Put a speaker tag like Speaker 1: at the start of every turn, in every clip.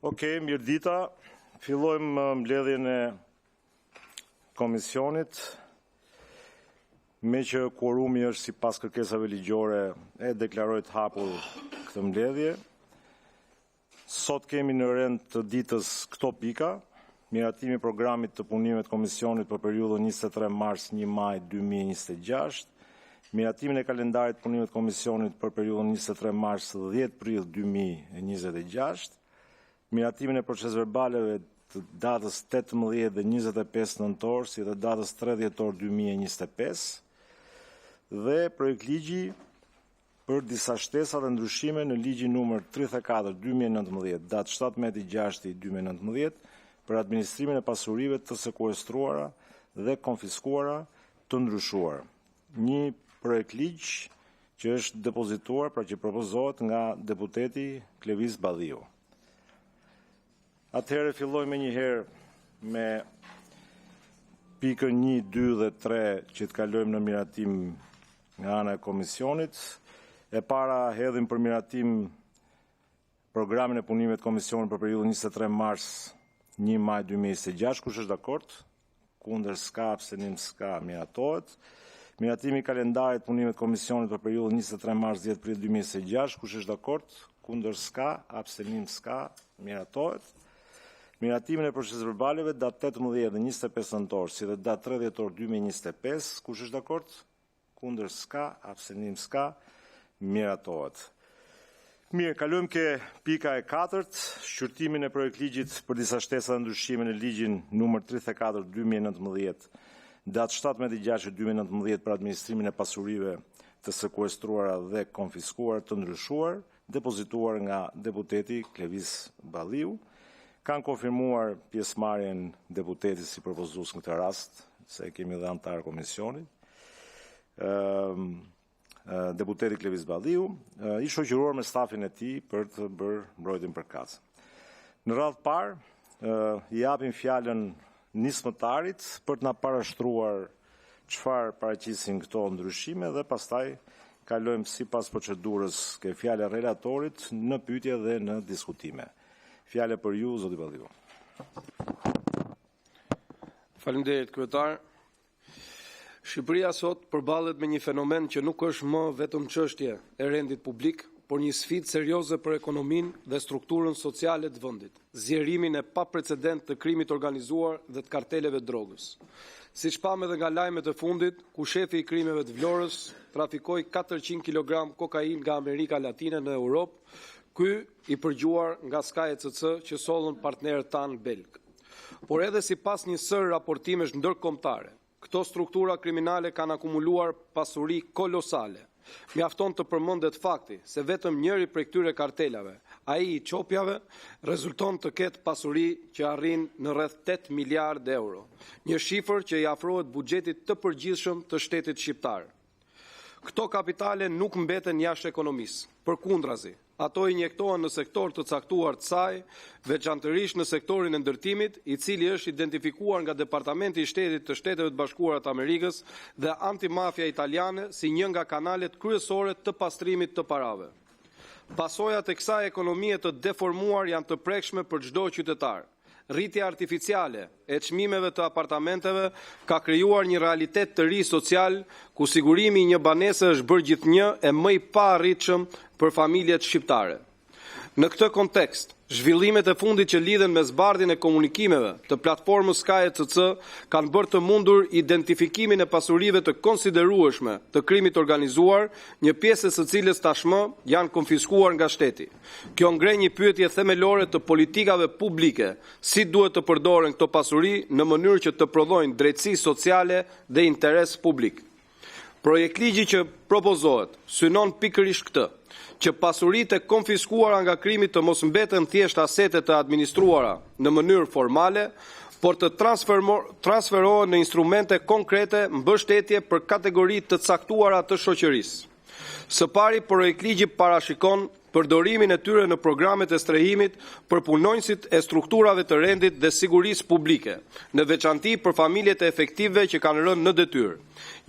Speaker 1: Mirëdita. Fillojmë mbledhjen e komisionit, me që kuorumi është sipas kërkesave ligjore e deklaroj të hapur këtë mbledhje. Sot kemi në rend të ditës këto pika: miratimi i programit të punimeve të komisionit për periudhën 23 mars 1 maj 2026, miratimin e kalendarit të punimeve të komisionit për periudhën 23 mars 10 prill 2026, miratimin e proces verbaleve të datës 18 dhe 25 nëntor, si dhe datës 3 dhjetor 2025, dhe projekt ligji për disa shtesa dhe ndryshime në ligjin numër 34/2019, datë 17/6/2019, për administrimin e pasurive të sekuestruara dhe konfiskuara të ndryshuar. Një projekt ligj që është depozituar, pra që propozohet nga deputeti Klevis Balliu. Atëherë fillojmë njëherë me pikën 1, 2 dhe 3 që të kalojmë në miratim nga ana e komisionit. E para hedhim për miratim programin e punimeve të komisionit për periudhën 23 mars 1 maj 2026, kush është dakord? Kundër s'ka, abstenim s'ka, miratohet. Miratimi i kalendarit punimeve të komisionit për periudhën 23 mars 10 prill 2026, kush është dakord? Kundër s'ka, abstenim s'ka, miratohet. Miratimin e proces verbaleve datë 18 dhe 25 nëntor, si dhe datë 3 dhjetor 2025, kush është dakord? Kundër s'ka, abstenim s'ka, miratohet. Mirë, kalojmë ke pika e 4, shqyrtimin e projekt ligjit për disa shtesa dhe ndryshime në ligjin numër 34/2019, datë 17/6/2019 për administrimin e pasurive të sekuestruara dhe konfiskuar të ndryshuar, depozituar nga deputeti Klevis Balliu. Kanë konfirmuar pjesëmarrjen deputetit si propozues në këtë rast, se kemi dhe antar komisionit. Deputeti Klevis Balliu i shoqëruar me stafin e tij për të bërë mbrojtjen përkatëse. Në radhë parë, i japim fjalën nismëtarit për të na parashtruar çfarë paraqisin këto ndryshime dhe pastaj kalojmë sipas procedurës ke fjala relatorit në pyetje dhe në diskutime. Fjala për ju, zoti Balliu.
Speaker 2: Faleminderit, kryetar. Shqipëria sot përballet me një fenomen që nuk është më vetëm çështje e rendit publik, por një sfidë serioze për ekonominë dhe strukturën sociale të vendit, zgjerimin e paprecedent të krimit organizuar dhe të karteleve të drogës. Siç pam edhe nga lajmet e fundit, ku shefi i krimeve të Vlorës trafikoi 400 kg kokainë nga Amerika Latine në Europë, ky i përgjuar nga Sky ECC që sollën partnerët tanë belg. Por edhe sipas një sër raportimesh ndërkombëtare, këto struktura kriminale kanë akumuluar pasuri kolosale. Mjafton të përmendet fakti se vetëm njëri prej këtyre kartelave, ai i qopjave, rezulton të ketë pasuri që arrin në rreth 8 miliardë euro, një shifër që i afrohet buxhetit të përgjithshëm të shtetit shqiptar. Këto kapitale nuk mbeten jashtë ekonomisë, përkundrazi, ato injektohen në sektor të caktuar të saj, veçanërisht në sektorin e ndërtimit, i cili është identifikuar nga Departamenti i Shtetit të Shteteve të Bashkuara të Amerikës dhe antimafia italiane si një nga kanalet kryesore të pastrimit të parave. Pasojat e kësaj ekonomie të deformuar janë të prekshme për çdo qytetar. Rritja artificiale e çmimeve të apartamenteve ka krijuar një realitet të ri social, ku sigurimi i një banese është bërë gjithnjë e më i paarritshëm për familjet shqiptare. Në këtë kontekst, zhvillimet e fundit që lidhen me zbardhjen e komunikimeve të platformës Sky ECC kanë bërë të mundur identifikimin e pasurive të konsiderueshme të krimit organizuar, një pjesë e së cilës tashmë janë konfiskuar nga shteti. Kjo ngre një pyetje themelore të politikave publike, si duhet të përdoren këto pasuri në mënyrë që të prodhojnë drejtësi sociale dhe interes publik. Projekt ligji që propozohet synon pikërisht këtë, që pasuritë e konfiskuara nga krimi të mos mbeten thjesht asete të administruara në mënyrë formale, por të transferohen në instrumente konkrete mbështetje për kategoritë të caktuara të shoqërisë. Së pari, projekt ligji parashikon përdorimin e tyre në programet e strehimit për punonjësit e strukturave të rendit dhe sigurisë publike, në veçanti për familjet e efektive që kanë rënë në detyrë.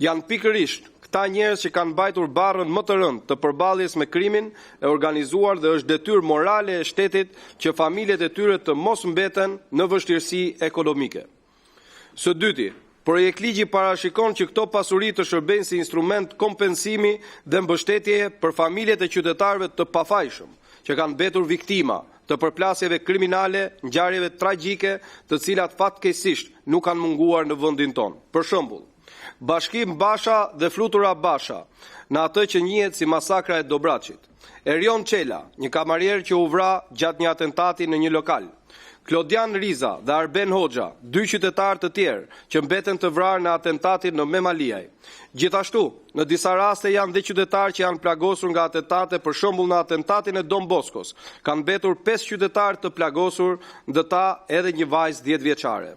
Speaker 2: Janë pikërisht këta njerëz që kanë mbajtur barrën më të rëndë të përballjes me krimin e organizuar dhe është detyrë morale e shtetit që familjet e tyre të mos mbeten në vështirësi ekonomike. Së dyti, projektligji parashikon që këto pasuri të shërbejnë si instrument kompensimi dhe mbështetje për familjet e qytetarëve të pafajshëm, që kanë mbetur viktima të përplasjeve kriminale, ngjarjeve tragjike, të cilat fatkeqësisht nuk kanë munguar në vendin tonë. Për shembull, Bashkim Basha dhe Flutura Basha, në atë që njihet si masakra e Dobraçit. Erion Çela, një kamarier që u vra gjatë një atentati në një lokal. Klodian Riza dhe Arben Hoxha, dy qytetarë të tjerë që mbeten të vrarë në atentatin në Memaliaj. Gjithashtu, në disa raste janë dhe qytetarë që janë plagosur nga atentate, për shembull në atentatin e Don Boskos. Kanë mbetur 5 qytetarë të plagosur, ndërta edhe një vajzë 10 vjeçare.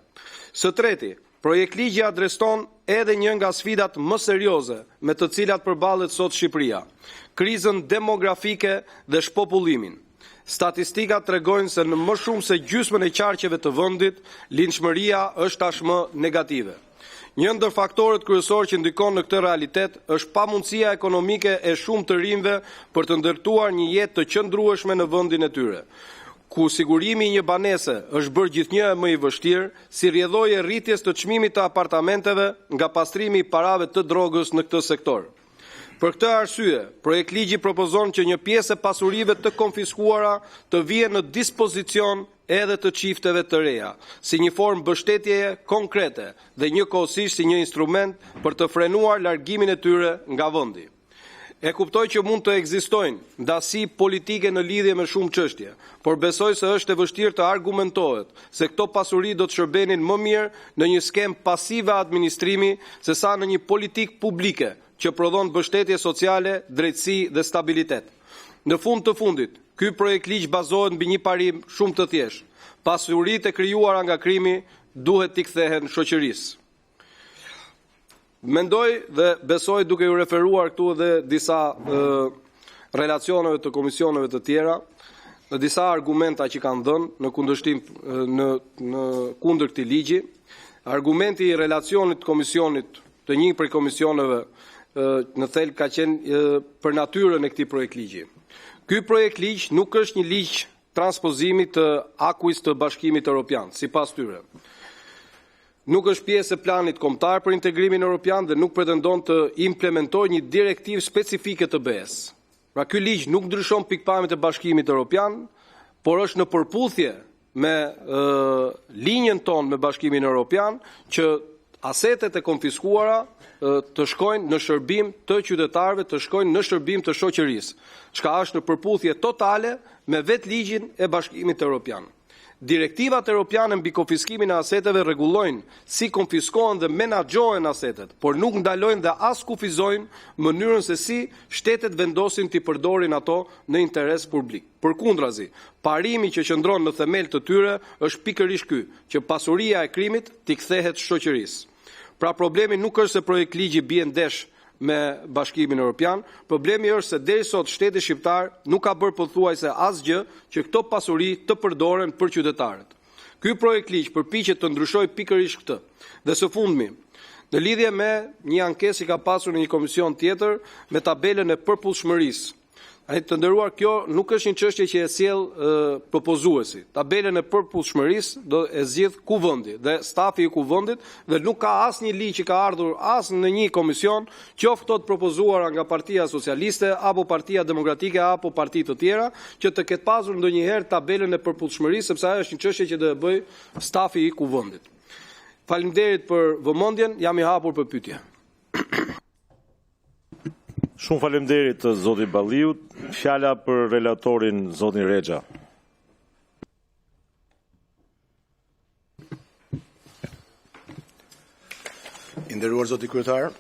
Speaker 2: Së treti, projektligji adreson edhe një nga sfidat më serioze me të cilat përballet sot Shqipëria, krizën demografike dhe shpopullimin. Statistikat tregojnë se në më shumë se gjysmën e qarqeve të vendit, linçmëria është tashmë negative. Një ndër faktorët kryesor që ndikon në këtë realitet është pamundësia ekonomike e shumë të rinjve për të ndërtuar një jetë të qëndrueshme në vendin e tyre, ku sigurimi i një banese është bërë gjithnjë më i vështirë, si rrjedhojë e rritjes të çmimit të apartamenteve nga pastrimi i parave të drogës në këtë sektor. Për këtë arsye, projektligji propozon që një pjesë e pasurive të konfiskuara të vijë në dispozicion edhe të çifteve të reja, si një formë mbështetjeje konkrete dhe njëkohësisht si një instrument për të frenuar largimin e tyre nga vendi. E kuptoj që mund të ekzistojnë ndasi politike në lidhje me shumë çështje, por besoj se është e vështirë të argumentohet se këto pasuri do të shërbenin më mirë në një skem pasive administrimi sesa në një politikë publike që prodhon mbështetje sociale, drejtësi dhe stabilitet. Në fund të fundit, ky projektligj bazohet mbi një parim shumë të thjeshtë. Pasuritë e krijuara nga krimi duhet t'i kthehen shoqërisë. Mendoj dhe besoj, duke ju referuar këtu edhe disa relacioneve të komisioneve të tjera, në disa argumenta që kanë dhënë në kundërshtim në kundër këtij ligji, argumenti i relacionit komisionit të një prej komisioneve në thelb ka qenë për natyrën e këtij projektligji. Ky projektligj nuk është një ligj transpozimi të akuis të Bashkimit Evropian, sipas tyre. Nuk është pjesë e planit kombëtar për integrimin evropian dhe nuk pretendon të implementojë një direktivë specifike të BE-s. Pra ky ligj nuk ndryshon pikpamjet e Bashkimit Evropian, por është në përputhje me linjën tonë me Bashkimin Evropian që asetet e konfiskuara të shkojnë në shërbim të qytetarëve, të shkojnë në shërbim të shoqërisë, çka është në përputhje totale me vetë ligjin e Bashkimit Evropian. Direktivat europiane mbi konfiskimin e aseteve rregullojnë si konfiskohen dhe menaxhohen asetet, por nuk ndalojnë dhe as kufizojnë mënyrën se si shtetet vendosin t'i përdorin ato në interes publik. Përkundrazi, parimi që qëndron në themel të tyre është pikërisht ky, që pasuria e krimit t'i kthehet shoqërisë. Pra problemi nuk është se projektligji bie ndesh me Bashkimin Evropian, problemi është se deri sot shteti shqiptar nuk ka bërë pothuajse asgjë që këto pasuri të përdoren për qytetarët. Ky projektligj përpiqet të ndryshojë pikërisht këtë. Dhe së fundmi, në lidhje me një ankesë që ka pasur në një komision tjetër me tabelën e përputhshmërisë. Të nderuar, kjo nuk është një çështje që e sjell propozuesi. Tabelën e përputhshmërisë do e zgjidh kuvendi dhe stafi i kuvendit dhe nuk ka asnjë ligj që ka ardhur as në një komision, qoftë të propozuara nga Partia Socialiste apo Partia Demokratike apo parti të tjera, që të ketë pasur ndonjëherë tabelën e përputhshmërisë, sepse ajo është një çështje që do e bëj stafi i kuvendit. Faleminderit për vëmendjen, jam i hapur për pyetje.
Speaker 1: Shumë faleminderit zoti Balliut. Fjala për relatorin zotin Rexha.
Speaker 3: I nderuar zoti kryetar,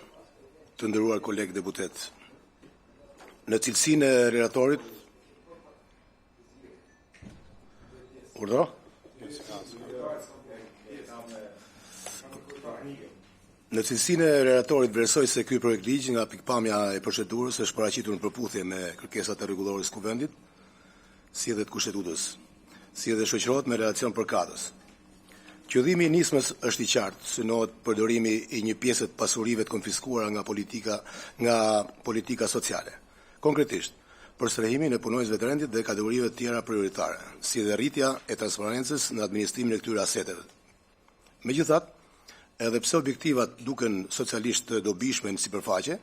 Speaker 3: të nderuar kolegë deputet. Në cilësinë e relatorit Urdhro? Në cilësinë e relatorit vlerësoj se ky projekt ligj nga pikpamja e procedurës është paraqitur në përputhje me kërkesat e rregullorisë së kuvendit, si edhe të kushtetutës, si edhe shoqërohet me relacion përkatës. Qëllimi i nismës është i qartë, synohet përdorimi i një pjesë të pasurive të konfiskuara nga politika sociale. Konkretisht, për strehimin e punonjësve të rendit dhe kategorive të tjera prioritare, si dhe rritja e transparencës në administrimin e këtyre aseteve. Megjithatë, edhe pse objektivat duken socialisht të dobishme në sipërfaqe,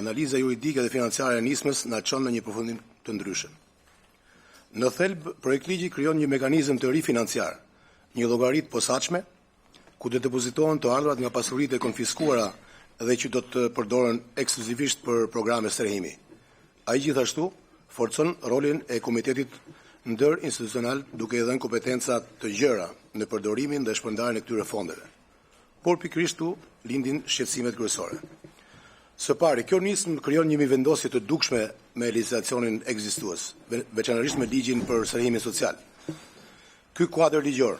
Speaker 3: analiza juridike dhe financiare e nismës na çon në një përfundim të ndryshëm. Në thelb, projektligji krijon një mekanizëm të ri financiar, një llogaritë posaçme, ku do depozitohen të ardhurat nga pasuritë e konfiskuara dhe që do të përdoren ekskluzivisht për programe strehimi. Ai gjithashtu forcon rolin e komitetit ndërinstitucional duke i dhënë kompetenca të gjera në përdorimin dhe shpërndarjen e këtyre fondeve. Por pikërisht tu lindin shqetësimet kryesore. Së pari, kjo nismë krijon një vendosje të dukshme me legjislacionin ekzistues, veçanërisht me ligjin për strehimin social. Ky kuadër ligjor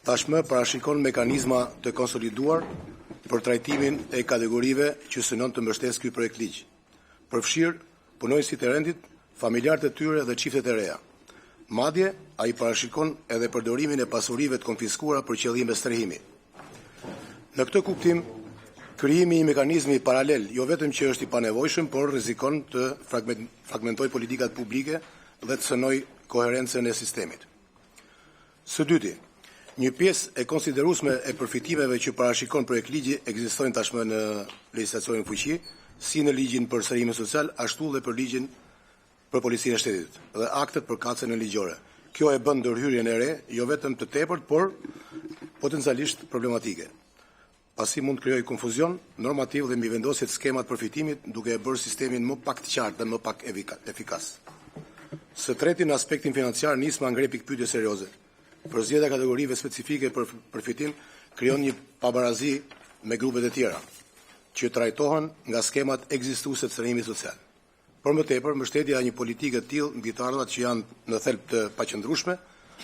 Speaker 3: tashmë parashikon mekanizma të konsoliduar për trajtimin e kategorive që synon të mbështesë ky projekt ligj. Përfshir punonjësit e rendit, familjarët e tyre dhe çiftet e reja. Madje ai parashikon edhe përdorimin e pasurive të konfiskuara për qëllime strehimi. Në këtë kuptim, krijimi i mekanizmi paralel jo vetëm që është i panevojshëm, por rrezikon të fragmentojë politikat publike dhe të cënojë koherencën e sistemit. Së dyti, një pjesë e konsiderueshme e përfitimeve që parashikon projektligji ekzistojnë tashmë në legjislacionin fuqi, si në ligjin për strehimin social, ashtu dhe për ligjin për policinë e shtetit dhe aktet për kacen e ligjore. Kjo e bën ndërhyrjen e re jo vetëm të tepërt, por potencialisht problematike. Pasi mund të krijojë konfuzion normativ dhe mbi vendosje të skemat përfitimit, duke e bërë sistemin më pak të qartë dhe më pak efikas. Së treti, në aspektin financiar, nisma ngre pikpyetje serioze. Përzgjedhja kategorive specifike për përfitim krijon një pabarazi me grupet e tjera, që trajtohen nga skemat ekzistuese të strehimit social. Por më tepër, mbështetja e një politike të tillë mbi të ardhurat që janë në thelb të paqëndrueshme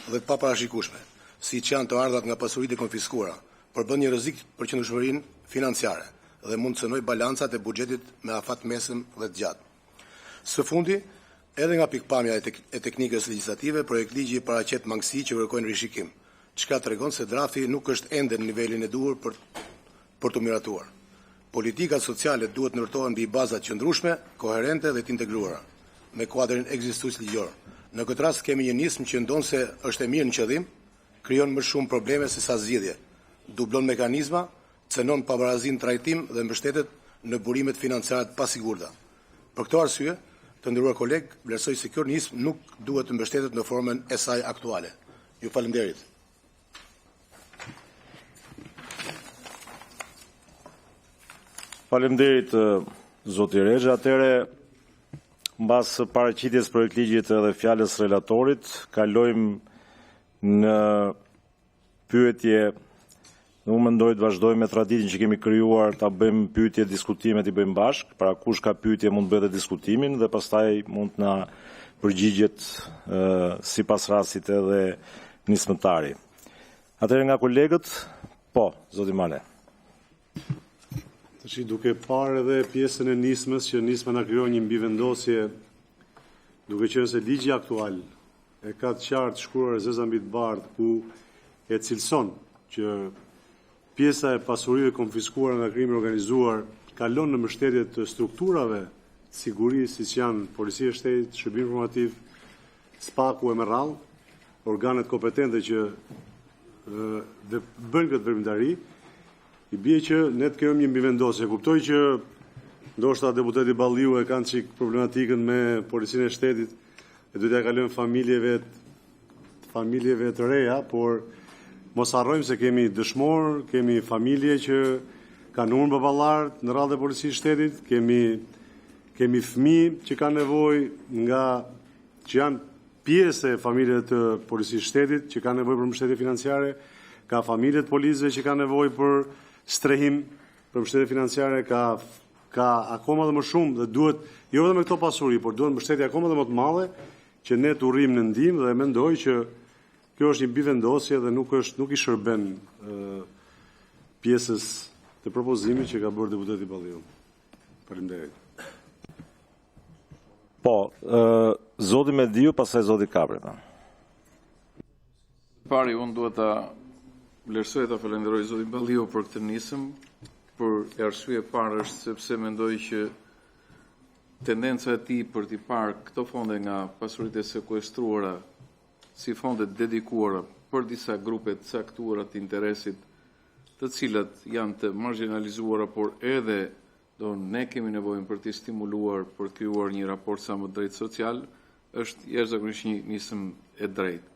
Speaker 3: dhe të paparashikueshme, siç janë të ardhurat nga pasuritë e konfiskuara, përbën një rrezik për qëndrueshmërinë financiare dhe mund të cënojë balancat e buxhetit me afat mesëm dhe të gjatë. Së fundi, edhe nga pikpamja e teknikës legjislative, projektligji paraqet mangësi që kërkojnë rishikim, çka tregon se drafti nuk është ende në nivelin e duhur për të miratuar. Politikat sociale duhet ndërtohen mbi baza të qëndrueshme, koherente dhe të integruara, me kuadrin ekzistues ligjor. Në këtë rast kemi një nismë që ndonse është e mirë në qëllim, krijon më shumë probleme se sa zgjidhje, dublon mekanizma, cënon pabarazin trajtim dhe mbështetet në burimet financiare të pasigurta. Për këtë arsye, të nderuar koleg, vlerësoj se kjo nismë nuk duhet të mbështetet në formën e saj aktuale. Ju falenderit.
Speaker 1: Faleminderit zoti Rexha. Atëre, mbas paraqitjes projektligjit edhe fjalës relatorit, kalojmë në pyetje. Unë mendoj të vazhdojmë me traditën që kemi krijuar, ta bëjmë pyetje, diskutime, i bëjmë bashkë. Pra kush ka pyetje mund të bëjë diskutimin dhe pastaj mund të na përgjigjet sipas rastit edhe nismëtari. Atëherë nga kolegët, po, zoti Male.
Speaker 4: Tash duke parë edhe pjesën e nismës, që nisma na krijon një mbivendosje, duke qenë se ligji aktual e ka të qartë shkruar zeza mbi të bardhë ku e cilëson që pjesa e pasurive konfiskuara nga krimi organizuar kalon në mbështetje të strukturave të sigurisë, siç janë Policia e Shtetit, Shërbimi Informativ, SPAK-u e merrall, organet kompetente që dhe bëjnë këtë veprimtari, i bie që ne të kemi një mbivendosje. Kuptoj që ndoshta deputeti Balliu e kanë çik problematikën me Policinë e Shtetit e duhet t'ia kalojmë familjeve të reja, por mos harrojmë se kemi dëshmor, kemi familje që kanë numër baballar në radhë e Policisë së Shtetit, kemi fëmijë që kanë nevojë që janë pjesë e familjeve të Policisë së Shtetit, që kanë nevojë për mbështetje financiare, ka familje të policëve që kanë nevojë për strehim, për mbështetje financiare, ka akoma dhe më shumë dhe duhet jo vetëm me këto pasuri, por duhet mbështetje akoma dhe më të madhe që ne të urrijmë në ndihmë dhe mendoj që kjo është një bivendosje dhe nuk i shërben pjesës të propozimit që ka bërë deputeti Balliu. Faleminderit.
Speaker 1: Po, zoti Mediu, pastaj zoti Kapri.
Speaker 5: Pari, unë duhet ta vlerësoj ta falenderoj zotin Balliu për këtë nisëm, për arsye parë është sepse mendoj që tendenca e tij për t'i parë këto fonde nga pasuritë e sekuestruara si fonde dedikuara për disa grupe të caktuara të interesit, të cilat janë të marginalizuara, por edhe ne kemi nevojën për t'i stimuluar për të krijuar një raport sa më drejt social, është jashtëzakonisht një nisëm e drejtë.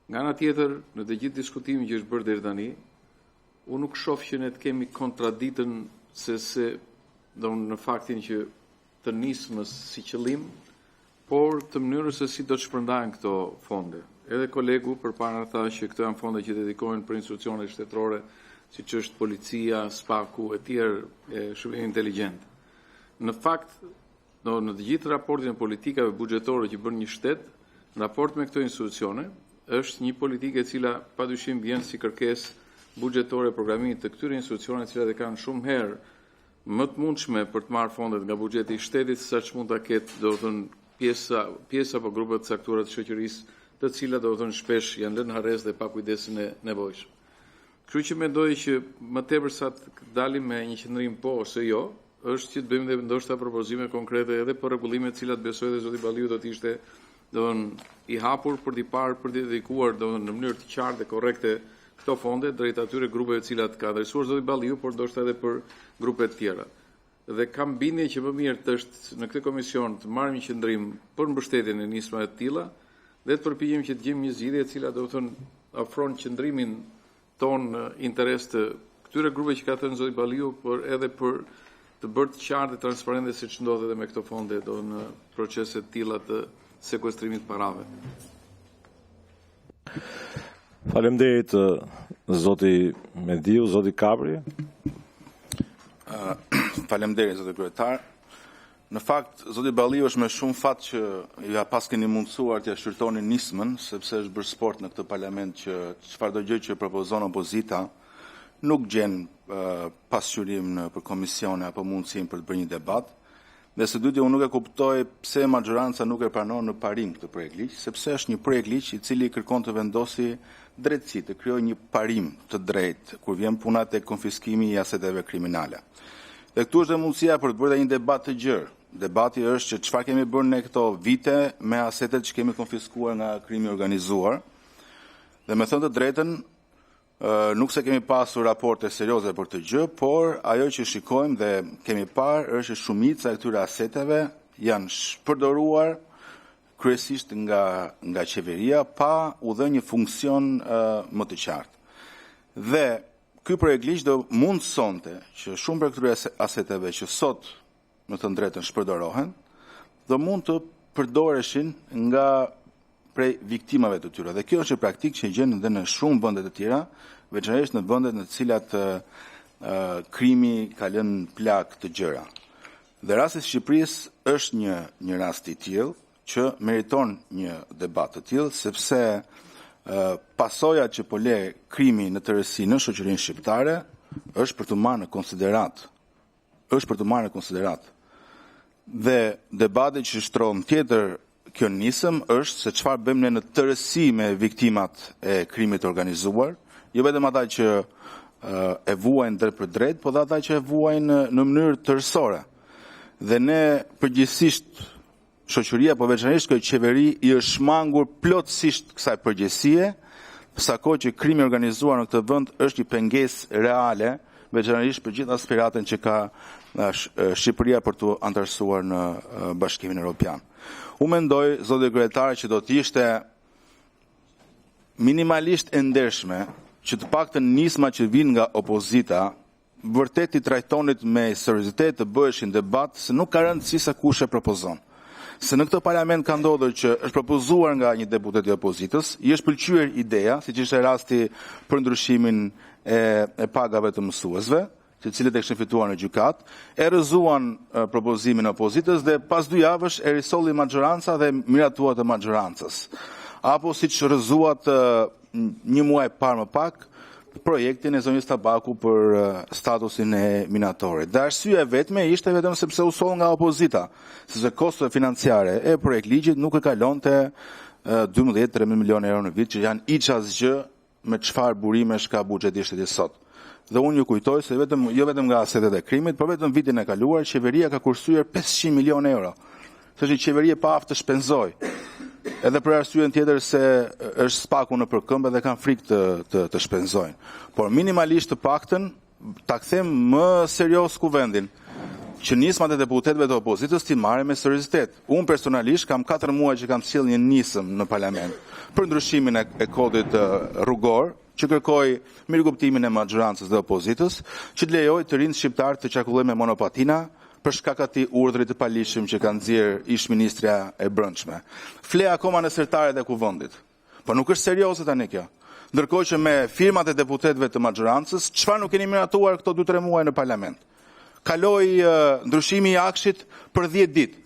Speaker 5: Nga ana tjetër, në të gjithë diskutimin që është bërë deri tani, unë nuk shoh që ne të kemi kontraditën në faktin që të nismës si qëllim, por të mënyrës se si do të shpërndahen këto fonde. Edhe kolegu përpara tha që këto janë fonde që dedikohen për institucione shtetërore, siç është policia, SPAK-u e tjerë shërbime inteligjente. Në fakt, në të gjithë raportin e politikave buxhetore që bën një shtet, në raport me këto institucione, është një politikë e cila padyshim vjen si kërkesë buxhetore e programimit të këtyre institucioneve, të cilat e kanë shumë herë më të mundshme për të marrë fondet nga buxheti i shtetit, saqë mund ta ketë, pjesa apo grupe të caktuara të shoqërisë, të cilat shpesh janë lënë harres dhe pa kujdesin e nevojshëm. Kështu që mendoj që më tepër sa të dalim me një qendrim po ose jo, është që të bëjmë dhe ndoshta propozime konkrete edhe për rregullime të cilat besoj dhe zoti Balliu do të ishte i hapur për t'i parë, për t'i dedikuar në mënyrë të qartë dhe korrekte këto fonde drejt atyre grupeve të cilat ka adresuar zoti Balliu, por ndoshta edhe për grupe të tjera. Dhe kam bindje që më mirë është në këtë komision të marrim një qendrim për mbështetjen e nismave të tilla dhe të përpiqemi që të gjejmë një zgjidhje e cila ofron qendrimin ton në interes të këtyre grupeve që ka thënë zoti Balliu, por edhe për të bërë të qartë dhe transparente siç ndodhet edhe me këto fonde në procese të tilla të sekuestrimit parave.
Speaker 1: Faleminderit zoti Mediu, zoti Kapri.
Speaker 6: Faleminderit zoti kryetar. Në fakt, zoti Balliu është me shumë fat që ja pas keni mundësuar t'ja shqyrtoni nismën, sepse është bërë sport në këtë parlament që çfarëdo gjë që propozon opozita nuk gjen pasqyrim për komisione apo mundësinë për të bërë një debat. Dhe së dyti, unë nuk e kuptoj pse majoranca nuk e pranon në parim këtë projekt ligj, sepse është një projekt ligj i cili kërkon të vendosi drejtësi, të krijojë një parim të drejtë kur vjen puna tek konfiskimi i aseteve kriminale. Dhe këtu është dhe mundësia për të bërë një debat të gjerë. Debati është që çfarë kemi bërë ne këto vite me asetet që kemi konfiskuar nga krimi organizuar. Dhe me thënë të drejtën, nuk se kemi pasur raporte serioze për të gjë, por ajo që shikojmë dhe kemi parë është shumica e këtyre aseteve janë shpërdoruar kryesisht nga qeveria pa u dhënë një funksion më të qartë. Dhe ky projekt ligj do mundsonte që shumë për këtyre aseteve që sot më të drejtën shpërdorohen, do mund të përdoreshin nga prej viktimave të tyre. Dhe kjo është një praktikë që gjen edhe në shumë vende të tjera, veçanërisht në vendet në të cilat krimi ka lënë plagë të gjëra. Dhe rasti i Shqipërisë është një rast i tillë që meriton një debat të tillë, sepse pasojat që po le krimi në tërësi në shoqërinë shqiptare është për të marrë në konsiderat. Dhe debati që shtron tjetër kjo nisëm është se çfarë bëjmë ne në tërësi me viktimat e krimit organizuar, jo vetëm ata që e vuajnë drejt për drejt, por edhe ata që e vuajnë në mënyrë tërësore. Dhe ne përgjithsisht shoqëria, po veçanërisht kjo qeveri i është shmangur plotësisht kësaj përgjegjësie, sa kohë që krimi organizuar në këtë vend është një pengesë reale, veçanërisht për gjithë aspiratën që ka Shqipëria për të antarësuar në Bashkimin Evropian. Unë mendoj, zoti kryetar, që do të ishte minimalisht e ndershme që të paktën nisma që vijnë nga opozita vërtet i trajtonit me seriozitet, të bëheshin debat, se nuk ka rëndësi sa kush e propozon. Se në këtë parlament ka ndodhur që është propozuar nga një deputet i opozitës, i është pëlqyer ideja, siç ishte rasti për ndryshimin e pagave të mësuesve, të cilët e kishin fituar në gjykat, e rrëzuan propozimin e opozitës dhe pas 2 javësh e risolli majoranca dhe miratuat e majorancës. Apo siç rrëzuat një muaj parë më pak projektin e zonës Tabaku për statusin e minatorit. Dhe arsyeja vetme ishte vetëm sepse u soll nga opozita, sepse kosto financiare e projekt ligjit nuk e kalonte 12-13 milionë euro në vit, që janë hiç asgjë me çfarë burimesh ka buxheti shtetit sot. Dhe unë ju kujtoj se jo vetëm nga asetet e krimit, por vetëm vitin e kaluar qeveria ka kursyer 500 milion euro. Se është një qeveri e paaft të shpenzoj. Edhe për arsyen tjetër se është spaku në përkëmbë dhe kanë frikë të shpenzojnë. Por minimalisht të paktën ta kthem më serios kuvendin që nismat e deputetëve të opozitës ti marrin me seriozitet. Unë personalisht kam 4 muaj që kam sjell një nisëm në parlament për ndryshimin e kodit rrugor, që kërkoi mirëkuptimin e maxhorancës dhe opozitës, që të lejojë të rinë shqiptar të qarkullojnë me monopatina për shkak atij urdhri të palishëm që ka nxjerr ish-ministrja e Brendshme. Fle akoma në sertaret e kuvendit. Po nuk është serioze tani kjo. Ndërkohë që me firmat e deputetëve të maxhorancës, çfarë nuk keni miratuar këto 2-3 muaj në parlament? Kaloi ndryshimi i akshit për 10 ditë.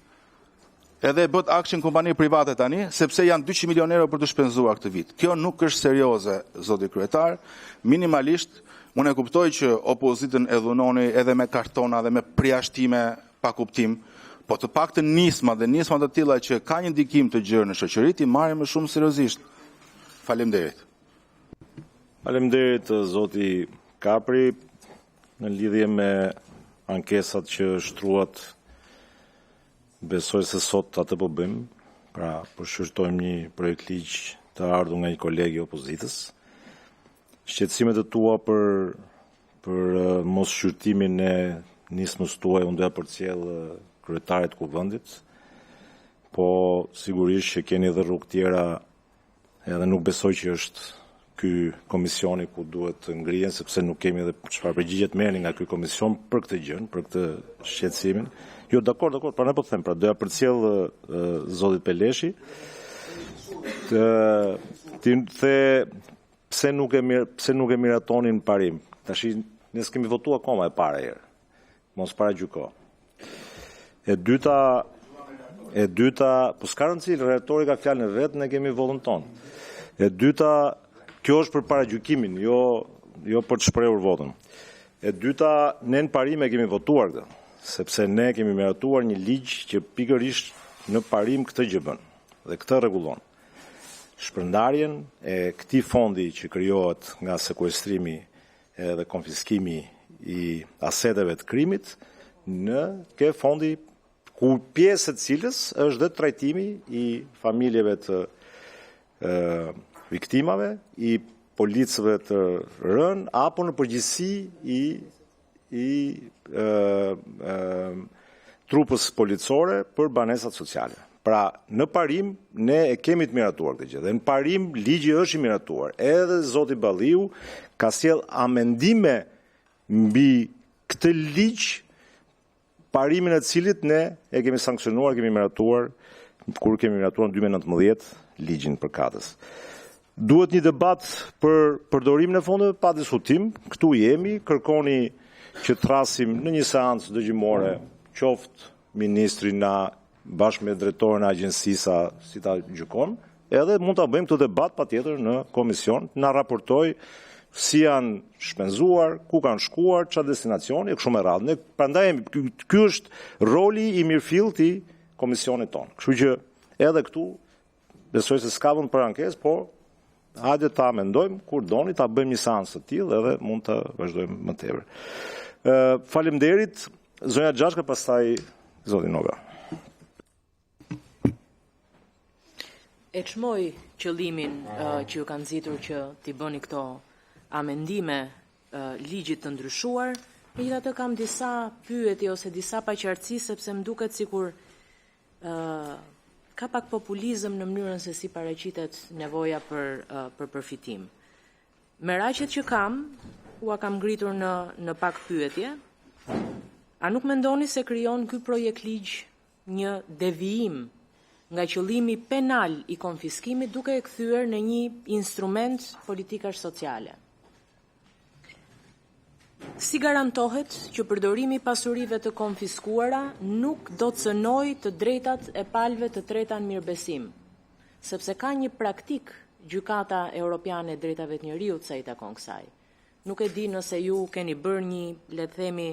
Speaker 6: Edhe bët akshin kompani private tani, sepse janë 200 milion euro për të shpenzuar këtë vit. Kjo nuk është serioze, zoti kryetar. Minimalisht, unë e kuptoj që opozitën e dhunoni edhe me kartona dhe me përjashtime pa kuptim, po të paktën nismat dhe nismat të tilla që ka një ndikim të gjerë në shoqëri ti marrim më shumë seriozisht. Faleminderit.
Speaker 1: Faleminderit zoti Kapri në lidhje me ankesat që shtruat. Besoj se sot atë po bëjmë, pra përshërtojmë një projekt ligj të ardhur nga një koleg i opozitës. Shqetësimet e tua për mos shqyrtimin e nismës tuaj unë doja përcjell kryetarit të kuvendit, po sigurisht që keni edhe rrugë tjera, edhe nuk besoj që është ky komisioni ku duhet të ngrihen, sepse nuk kemi edhe çfarë përgjigje të merrni nga ky komision për këtë gjë, për këtë shqetësimin. Jo, dakor, pra ne po të them, pra doja përcjell zotit Peleshi. Ti the pse nuk e miratonin parim. Tash ne s'kemi votuar akoma e para herë. Mos paragjyko. E dyta, po s'ka rëndësi, retori ka fjalën e vet, ne kemi votën tonë. E dyta, kjo është për paragjykimin, jo për të shprehur votën. E dyta, ne në parim e kemi votuar këtë, sepse ne kemi miratuar një ligj që pikërisht në parim këtë gjë bën dhe këtë rregullon. Shpërndarjen e këtij fondi që krijohet nga sekuestrimi dhe konfiskimi i aseteve të krimit në ke fondi ku pjesë e cilës është dhe trajtimi i familjeve të viktimave, i policëve të rënë, apo në përgjithësi i trupës policore për banesat sociale. Pra, në parim, ne e kemi të miratuar këtë gjë. Dhe në parim, ligji është i miratuar. Edhe zoti Balliu ka sjell amendime mbi këtë ligj, parimin e cilit ne e kemi sankcionuar, kemi miratuar, kur kemi miratuar në 2019 ligjin për katës. Duhet një debat për përdorimin e fondeve pa diskutim. Këtu jemi, kërkoni që thrasim në një seancë dëgjimore, qoftë ministri na bashkë me drejtorin e agjencisë si ta gjykon, edhe mund ta bëjmë këtë debat patjetër në komision, na raportoj si janë shpenzuar, ku kanë shkuar, çfarë destinacioni e kështu me radhë. Prandaj ky është roli i mirëfillt i komisionit tonë. Kështu që edhe këtu besoj se s'ka vend për ankesë, por hajde ta mendojmë, kur doni ta bëjmë një seancë të tillë edhe mund të vazhdojmë më tepër. Faleminderit, zonja Xhashka, pastaj zoti Noga.
Speaker 7: E çmoj qëllimin që ju kanë nxitur që t'i bëni këto amendime ligjit të ndryshuar, megjithatë kam disa pyetje ose disa paqartësi sepse më duket sikur ka pak populizëm në mënyrën se si paraqitet nevoja për përfitim. Me raqet që kam, ua kam ngritur në pak pyetje. A nuk mendoni se krijon ky projekt ligj një devijim nga qëllimi penal i konfiskimit duke e kthyer në një instrument politikash sociale? Si garantohet që përdorimi i pasurive të konfiskuara nuk do të cënojë të drejtat e palëve të treta në mirëbesim, sepse ka një praktik Gjykata Europiane e Drejtave të Njerëzit sa i takon kësaj. Nuk e di nëse ju keni bërë një, le të themi,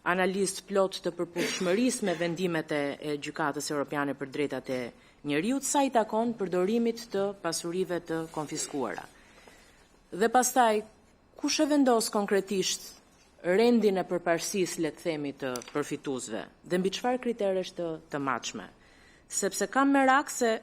Speaker 7: analist plot të përputhshmërisë me vendimet e Gjykatës Europiane për Drejtat e Njerëzit sa i takon përdorimit të pasurive të konfiskuara. Dhe pastaj, kush e vendos konkretisht rendin e përparësisë, le të themi, të përfituesve dhe mbi çfarë kriteresh të matshme? Sepse kam merak se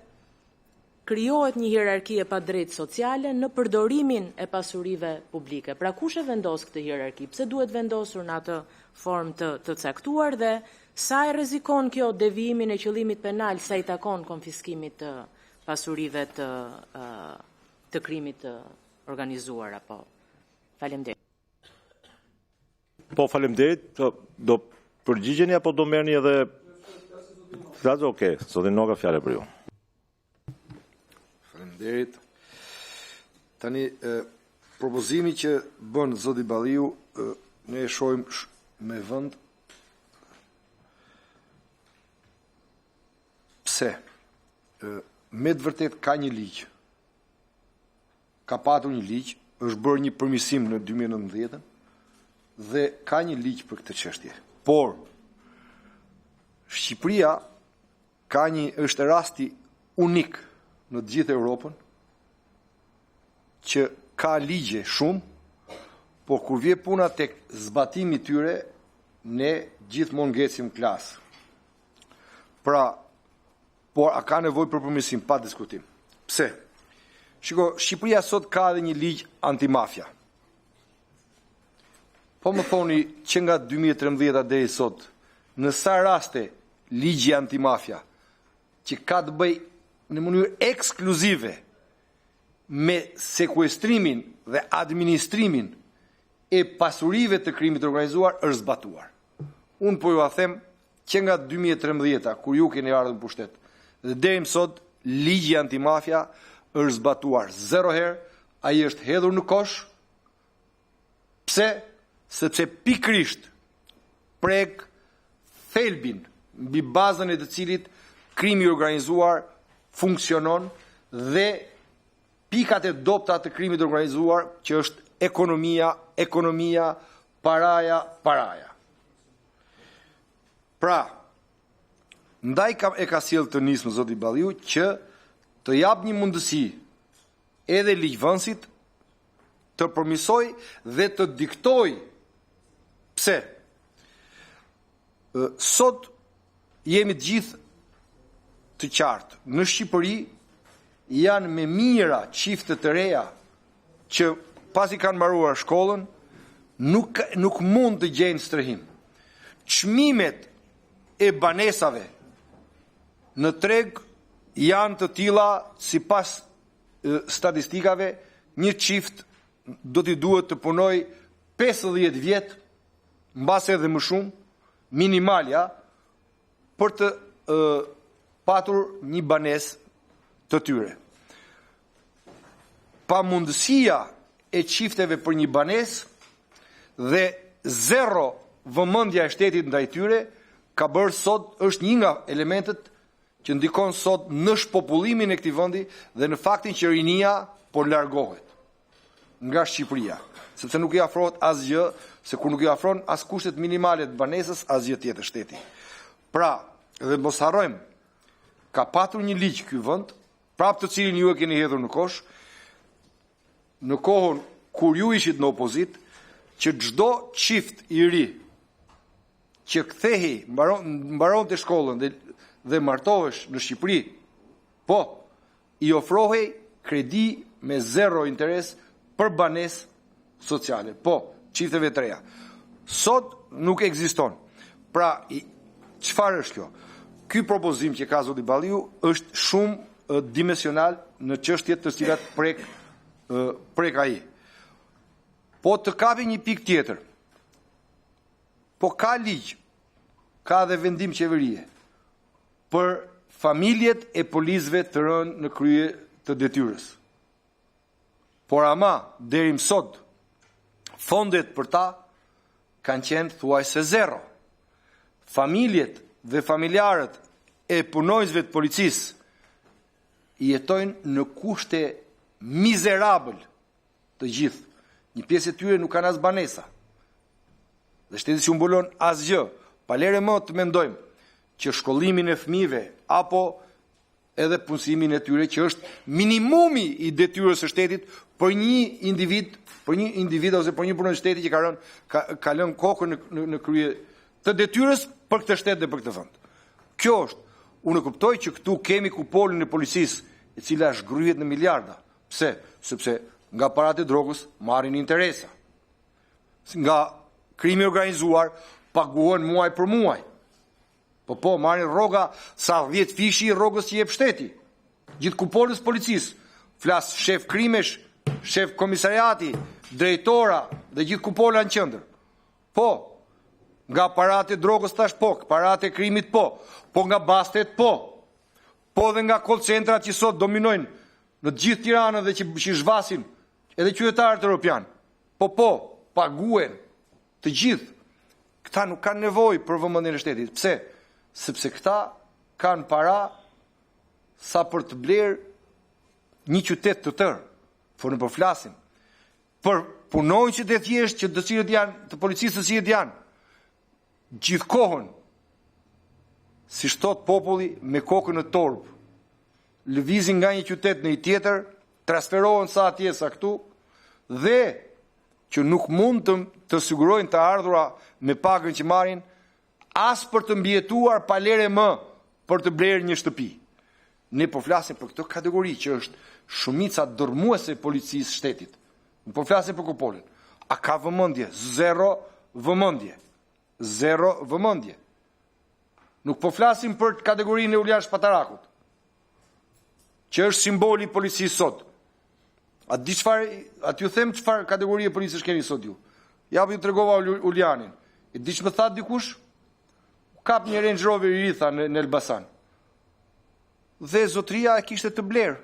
Speaker 7: krijohet një hierarki e padrejtë sociale në përdorimin e pasurive publike. Pra kush e vendos këtë hierarki? Pse duhet vendosur në atë formë të caktuar dhe sa e rrezikon kjo devijimin e qëllimit penal sa i takon konfiskimit të pasurive të krimit të organizuar apo? Faleminderit.
Speaker 1: Po, faleminderit. Do përgjigjeni apo do merrni edhe flasë? Okej, zotin Noga, fjalë për ju.
Speaker 8: Faleminderit. Tani propozimi që bën zoti Balliu ne e shohim me vend. Pse? Me të vërtet ka një ligj. Ka patur një ligj, është bërë një përmirësim në 2019 dhe ka një ligj për këtë çështje. Por Shqipëria është rasti unik në të gjithë Europën që ka ligje shumë, por kur vjen puna tek zbatimi i tyre, ne gjithmonë ngecim klasë. Pra, por a ka nevojë për përmirësim, pa diskutim. Pse? Shiko, Shqipëria sot ka edhe një ligj antimafia. Po më thoni që nga 2013 deri sot, në sa raste ligji antimafia që ka të bëj në mënyrë ekskluzive me sekuestrimin dhe administrimin e pasurive të krimit të organizuar është zbatuar. Unë po ju a them që nga 2013, kur ju keni ardhur në pushtet, dhe deri më sot ligji antimafia është zbatuar 0 herë, ai është hedhur në kosh. Pse? Sepse pikrisht prek thelbin mbi bazën e të cilit krimi i organizuar funksionon dhe pikat e dobta të krimit të organizuar që është ekonomia, paraja. Pra, ndaj e ka sjellë të nismë zoti Balliu që të jap një mundësi edhe ligjvënësit të përmirësoj dhe të diktoj. Pse? Sot jemi të gjithë të qartë. Në Shqipëri janë me mira çifte të reja që pasi kanë mbaruar shkollën nuk mund të gjejnë strehim. Çmimet e banesave në treg janë të tilla, sipas statistikave, një çift do t'i duhet të punoj 50 vjet, mbase edhe më shumë, minimalja, për të patur një banesë të tyre. Pa mundësia e çifteve për një banesë dhe 0 vëmendja e shtetit ndaj tyre ka bërë sot është një nga elementet që ndikon sot në shpopullimin e këtij vendi dhe në faktin që rinia po largohet nga Shqipëria, sepse nuk i afrohet asgjë, se kur nuk i afron as kushtet minimale të banesës, asgjë tjetër shteti. Pra, dhe mos harrojmë, ka patur një ligj ky vend, prapë të cilin ju e keni hedhur në kosh, në kohën kur ju ishit në opozit, që çdo çift i ri që kthehej, mbaronte shkollën dhe martohesh në Shqipëri, po i ofrohej kredi me 0 interes për banesë sociale. Po, çifteve të reja. Sot nuk ekziston. Pra, çfarë është kjo? Ky propozim që ka zoti Balliu është shumë dimensional në çështjet të cilat prek ai. Po të kapi një pikë tjetër. Po ka ligj, ka dhe vendim qeverie për familjet e policëve të rënë në krye të detyrës. Por ama, deri më sot, fondet për ta kanë qenë thuajse 0. Familjet dhe familjarët e punojësve të policisë jetojnë në kushte mizerabël të gjithë. Një pjesë e tyre nuk kanë as banesa. Dhe shteti s'u mbulon asgjë. Pa lere më të mendojmë që shkollimin e fëmijëve apo edhe punësimin e tyre që është minimumi i detyrës së shtetit për një individ ose për një punonjës shteti që ka lënë kokën në krye të detyrës për këtë shtet dhe për këtë vend. Kjo është, unë kuptoj që këtu kemi kupolin e policisë e cila shgryhet në miliarda. Pse? Sepse nga parat e drogës marrin interesa. Nga krimi organizuar paguhen muaj për muaj. Po, marrin rroga sa 10 fishi i rrogës që jep shteti. Gjithë kupolin e policisë, flas shef krimesh, shef komisariati, drejtora dhe gjithë kupola në qendër. Po, nga parat e drogës tash po, parat e krimit po nga bastet po dhe nga call centrat që sot dominojnë në gjithë Tiranën dhe që zhvasin edhe qytetarët europian. Po, paguen të gjithë. Këta nuk kanë nevojë për vëmendjen e shtetit. Pse? Sepse këta kanë para sa për të blerë një qytet të tërë. Por ne po flasim për punonjësit e thjeshtë që të cilët janë të policisë të cilët janë gjithë kohën, si shtot populli me kokën në torb, lëvizin nga një qytet në një tjetër, transferohen sa atje sa këtu, dhe që nuk mund të sigurojnë të ardhura me pagën që marrin, as për të mbjetuar pa lere më për të blerë një shtëpi. Ne po flasim për këtë kategori që është shumica dërmuese e policisë shtetit. Ne po flasim për kupolin. A ka vëmendje? Zero vëmendje. Nuk po flasim për kategorinë e Uljan Shpatarakut, që është simboli i policisë sot. A t'ju them çfarë kategori e policës keni sot ju? Ja ju tregova Uljanin. E di ç'më tha dikush? Kap një Range Rover i ri tha në Elbasan. Dhe zotria e kishte të blerë.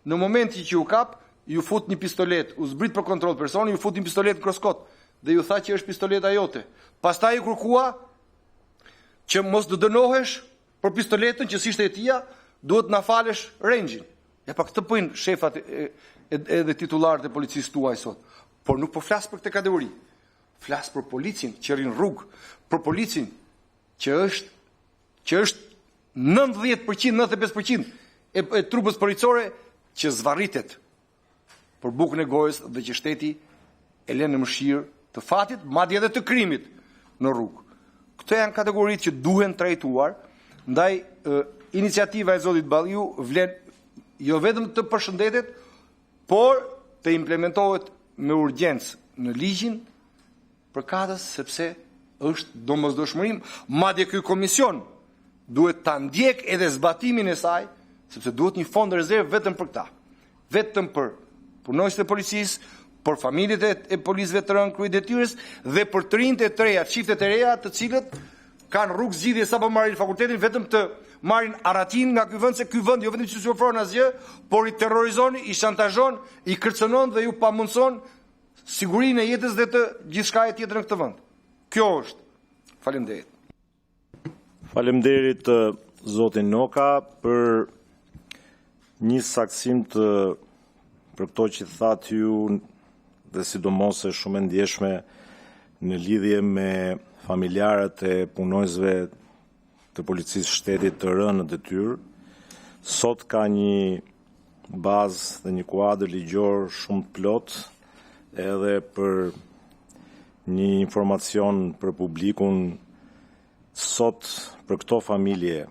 Speaker 8: Në momenti që u kap, ju fut një pistolet, u zbrit për kontroll personi, ju fut një pistolet në kroskot dhe ju tha që është pistoleta jote. Pastaj ju kërkua që mos të dënohesh për pistoletën që s'ishte e tia, duhet na falesh Range-in. Ja pa këtë pëjnë shefat edhe titularët e policisë tuaj sot. Por nuk po flas për këtë kategori. Flas për policin që rrin rrugë, për policin që është 90%, 95% e trupës policore që zvarritet për bukën e gojës dhe që shteti e lën në mëshirë të fatit, madje edhe të krimit në rrugë. Këto janë kategoritë që duhen trajtuar, ndaj iniciativa e zotit Balliu vlen jo vetëm të përshëndetet, por të implementohet me urgjencë në ligjin përkatës sepse është domosdoshmërim, madje ky komision duhet ta ndjek edhe zbatimin e saj, sepse duhet një fond rezervë vetëm për këta. Vetëm për punonjësit e policisë, për familjet e policëve të rënë krye detyrës dhe për të rinjtë e të reja, çiftet e reja, të cilët kanë rrugë zgjidhje sapo marrin fakultetin vetëm të marrin aratin nga ky vend, se ky vend jo vetëm që s'u ofron asgjë, por i terrorizon, i shantazhon, i kërcënon dhe ju pamundson sigurinë e jetës dhe të gjithçka tjetër në këtë vend. Kjo është. Faleminderit.
Speaker 1: Faleminderit zotin Noka për një saksim për këto që thatë ju dhe sidomos e shumë e ndjeshme në lidhje me familjarët e punonjësve të policisë shtetit të rënë në detyrë. Sot ka një bazë dhe një kuadër ligjor shumë të plot edhe për një informacion për publikun. Sot për këto familje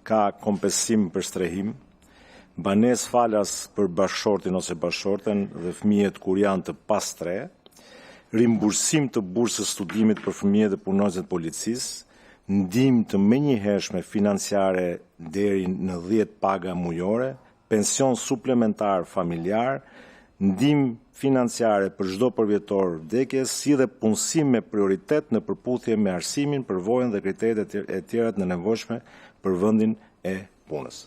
Speaker 1: ka kompensim për strehim, banes falas për bashkëshortin ose bashkëshorten dhe fëmijët kur janë të pastre, rimbursim të bursës studimit për fëmijët dhe punonjësit policisë, ndihmë të menjëhershme financiare deri në 10 paga mujore, pension suplementar familjar, ndihmë financiare për çdo përvjetor vdekjes, si dhe punësim me prioritet në përputhje me arsimin, përvojën dhe kriteret e tjera të nevojshme për vendin e punës.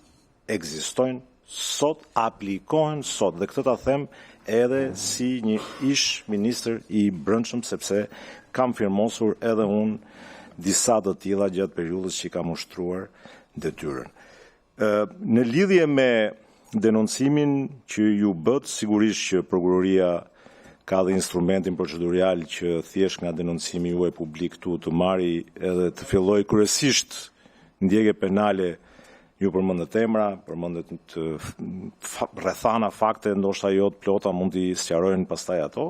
Speaker 1: Ekzistojnë sot, aplikohen sot, dhe këtë ta them edhe si një ish ministër i brendshëm, sepse kam firmosur edhe unë disa të tilla gjatë periudhës që kam ushtruar detyrën. Në lidhje me denoncimin që ju bët, sigurisht që prokuroria ka dhe instrumentin procedurial që thjesht nga denoncimi juaj publik këtu të marri edhe të filloj kryesisht ndjekje penale Ju përmendet emra, përmendet rrethana, fakte, ndoshta jo të plota, mund t'i sqarojnë pastaj ato,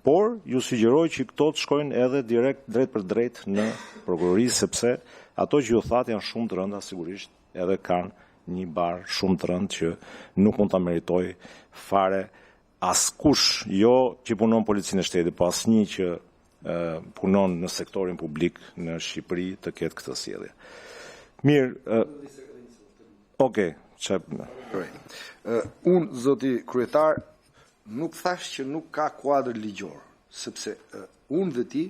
Speaker 1: por ju sugjeroj që këto të shkojnë edhe direkt drejt për drejt në prokurori, sepse ato që ju thatë janë shumë të rënda, sigurisht edhe kanë një barë shumë të rëndë që nuk mund ta meritoj fare askush, jo që punon policinë e shtetit, po asnjë që punon në sektorin publik në Shqipëri të ketë këtë sjellje. Mirë, okej,
Speaker 8: unë, zoti kryetar, nuk thash që nuk ka kuadër ligjor, sepse unë dhe ti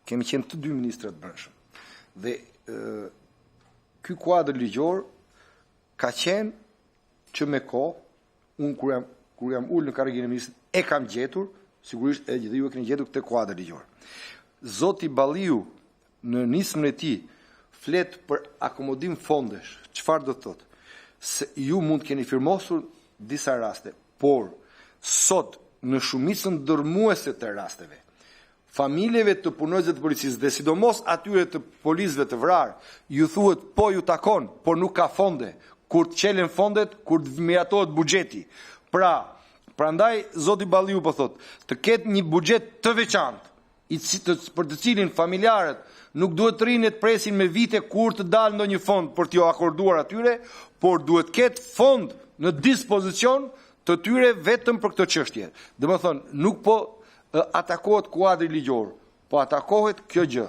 Speaker 8: kemi qenë të dy ministrat brendshëm. Dhe ky kuadër ligjor ka qenë që me kohë, unë kur jam ullë në karrigerën e ministrit, e kam gjetur, sigurisht edhe ju e keni gjetur këtë kuadër ligjor. Zoti Balliu në nismën e tij flet për akomodim fondesh. Çfarë do të thotë? Se ju mund keni firmosur disa raste, por sot në shumicën dërmuese të rasteve, familjeve të punonjësve të policisë dhe sidomos atyre të policëve të vrarë, ju thuhet po ju takon, por nuk ka fonde. Kur të qelen fondet, kur të miratohet buxheti. Prandaj zoti Balliu po thotë, të ketë një buxhet të veçantë, për të cilin familjarët nuk duhet të rinë të presin me vite kur të dalë ndonjë fond për t'ju akorduar atyre, por duhet ketë fond në dispozicion të tyre vetëm për këtë çështje. Domethënë, nuk po atakohet kuadri ligjor, po atakohet kjo gjë.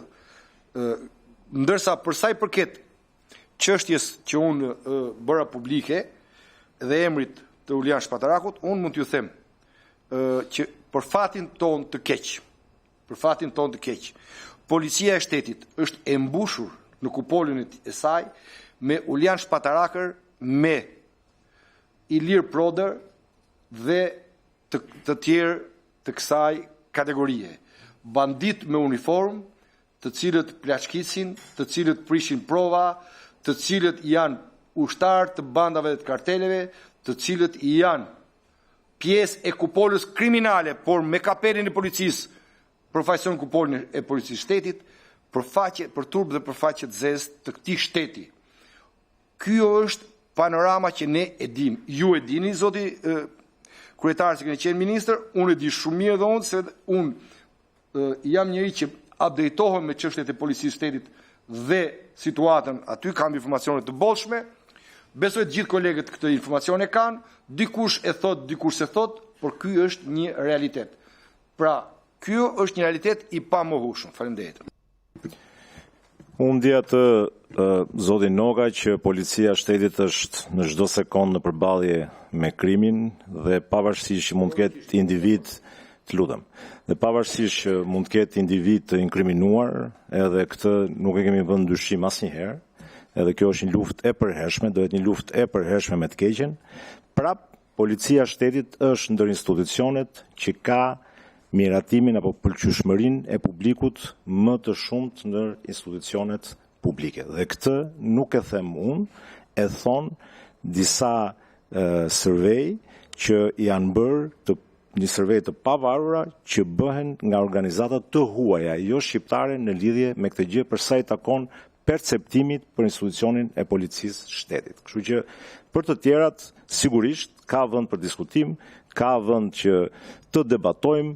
Speaker 8: Ndërsa për sa i përket çështjes që unë bëra publike dhe emrit të Ulian Shpatarakut, unë mund t'ju them që për fatin ton të keq, policia e shtetit është e mbushur në kupolin e saj me Ulian Shpatarakër, me Ilir Prodër dhe të tjerë të kësaj kategorie. Bandit me uniform, të cilët plaçkisin, të cilët prishin prova, të cilët janë ushtar të bandave dhe të karteleve, të cilët janë pjesë e kupollës kriminale, por me kapelin e policisë, përfaqëson kupollin e policisë shtetit, për turp dhe përfaqe të zezë të këtij shteti. Kjo është panorama që ne e dim. Ju e dini, zoti kryetar, që keni qenë ministër, unë e di shumë mirë dhe unë, se unë jam njëri që updatetohem me çështjet e policisë shtetit dhe situatën aty, kam informacione të bollshme. Besoj të gjithë kolegët këtë informacione kanë, dikush e thot, dikush se thot, por ky është një realitet. Pra, ky është një realitet i pamohueshëm. Faleminderit.
Speaker 1: Unë dija të zoti Noga që policia e shtetit është në çdo sekond në përballje me krimin dhe pavarësisht që mund të ketë individ dhe pavarësisht që mund të ketë individ të inkriminuar, edhe këtë nuk e kemi vënë dyshim asnjëherë, edhe kjo është një luftë e përhershme, do jetë një luftë e përhershme me të keqen. Prap, policia e shtetit është ndër institucionet që ka miratimin apo pëlqyeshmërinë e publikut më të shumtë ndër institucionet publike. Dhe këtë nuk e them unë, e thon disa survey që janë bërë një survey të pavarura që bëhen nga organizata të huaja, jo shqiptare, në lidhje me këtë gjë për sa i takon perceptimit për institucionin e policisë shtetit. Kështu që për të tjerat sigurisht ka vend për diskutim, ka vend që të debatojmë,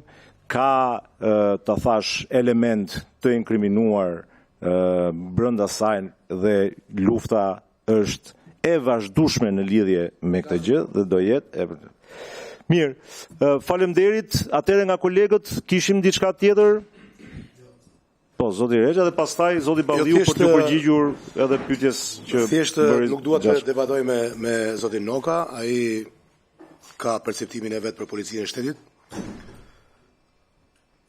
Speaker 1: ka të thash element të inkriminuar brenda saj dhe lufta është e vazhdueshme në lidhje me këtë gjë dhe do jetë Mirë, faleminderit. Atëherë nga kolegët kishim diçka tjetër? Po, zoti Rexha dhe pastaj zoti Balliu për të përgjigjur edhe pyetjes që
Speaker 3: thjesht nuk dua të debatoj me zotin Noka, ai ka perceptimin e vet për policinë e shtetit.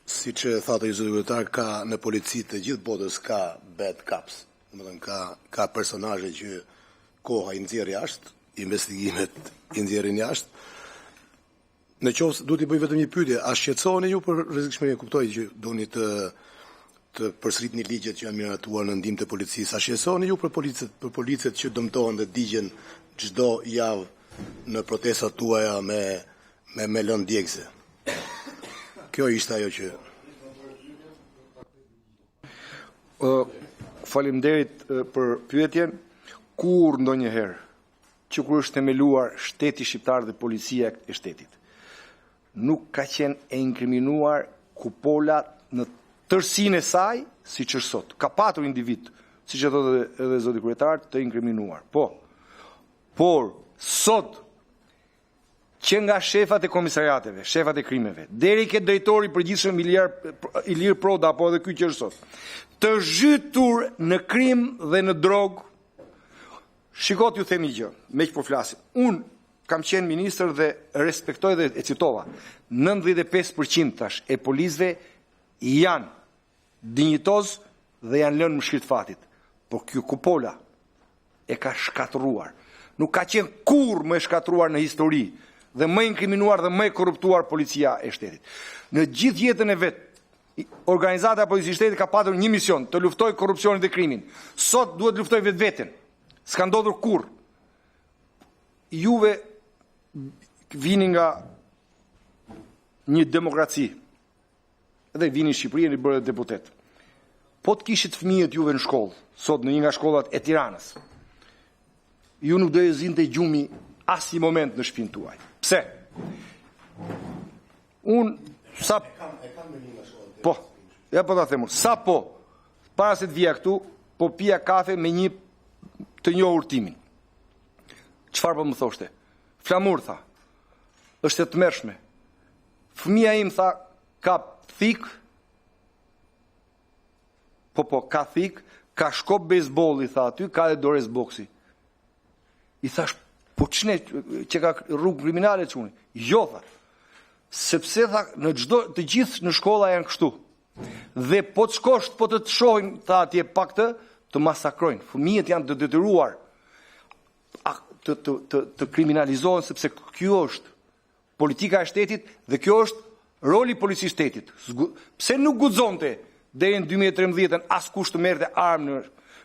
Speaker 3: Siç thotë zoti kryetar, ka në polici të gjithë botës ka bad cops. Domethënë ka personazhe që koha i nxjerr jashtë, investigimet i nxjerrin jashtë. Në qoftë duhet i bëj vetëm një pyetje, a shqetësoheni ju për rrezikshmërinë? Kuptoj që doni të përsëritni ligjet që janë miratuar në ndihmë të policisë. A shqetësoheni ju për policët që dëmtohen dhe digjen çdo javë në protestat tuaja me lëndë djegëse? Kjo ishte ajo që
Speaker 8: faleminderit për pyetjen. Kur ndonjëherë që kur është themeluar shteti shqiptar dhe policia e shtetit, nuk ka qenë e inkriminuar kupola në tërsinë e saj, siç është sot. Ka patur individ, siç e thotë edhe zoti kryetar, të inkriminuar. Por sot që nga shefat e komisariateve, shefat e krimeve, deri ke drejtori i përgjithshëm Ilir Proda apo edhe ky që është sot, të zhytur në krim dhe në drogë. Shikot ju themi gjë, me që po flasim. Unë kam qenë ministër dhe respektoj dhe e citova. 95% tash e policëve janë dinjitoz dhe janë lënë më shkirt fatit. Por kjo kupola e ka shkatruar. Nuk ka qenë kur më e shkatruar në histori dhe më inkriminuar dhe më e korruptuar policia e shtetit. Në gjithë jetën e vet, organizata e policisë shtetit ka patur një mision, të luftoj korrupsionin dhe krimin. Sot duhet luftoj vetveten. S'ka ndodhur kur. Juve vini nga një demokraci. Edhe vini në Shqipëri e bërë deputet. Po të kishit fëmijët juve në shkollë, sot në një nga shkollat e Tiranës, ju nuk do e zinte gjumi as një moment në shtëpinë tuaj. Pse? Po, ja po ta themur, sa po, para se të vija këtu, po pija kafe me një të njohur timin. Çfarë po më thoshte? Flamur, tha, është e tmerrshme. Fëmia im, tha, ka thik, ka thik, ka shkop bejsbolli, tha, aty, ka dhe dores boksi. I thash, po ç'ne që ka rrugë kriminale çuni? Jo, tha. Sepse, tha, në çdo të gjithë në shkolla janë kështu. Dhe po të shkosh, po të shohin, tha, atje pak të masakrojnë. Fëmijët janë të detyruar të kriminalizohen, sepse kjo është politika e shtetit dhe kjo është roli policisë shtetit. Pse nuk guxonte deri në 2013 askush të merrte armë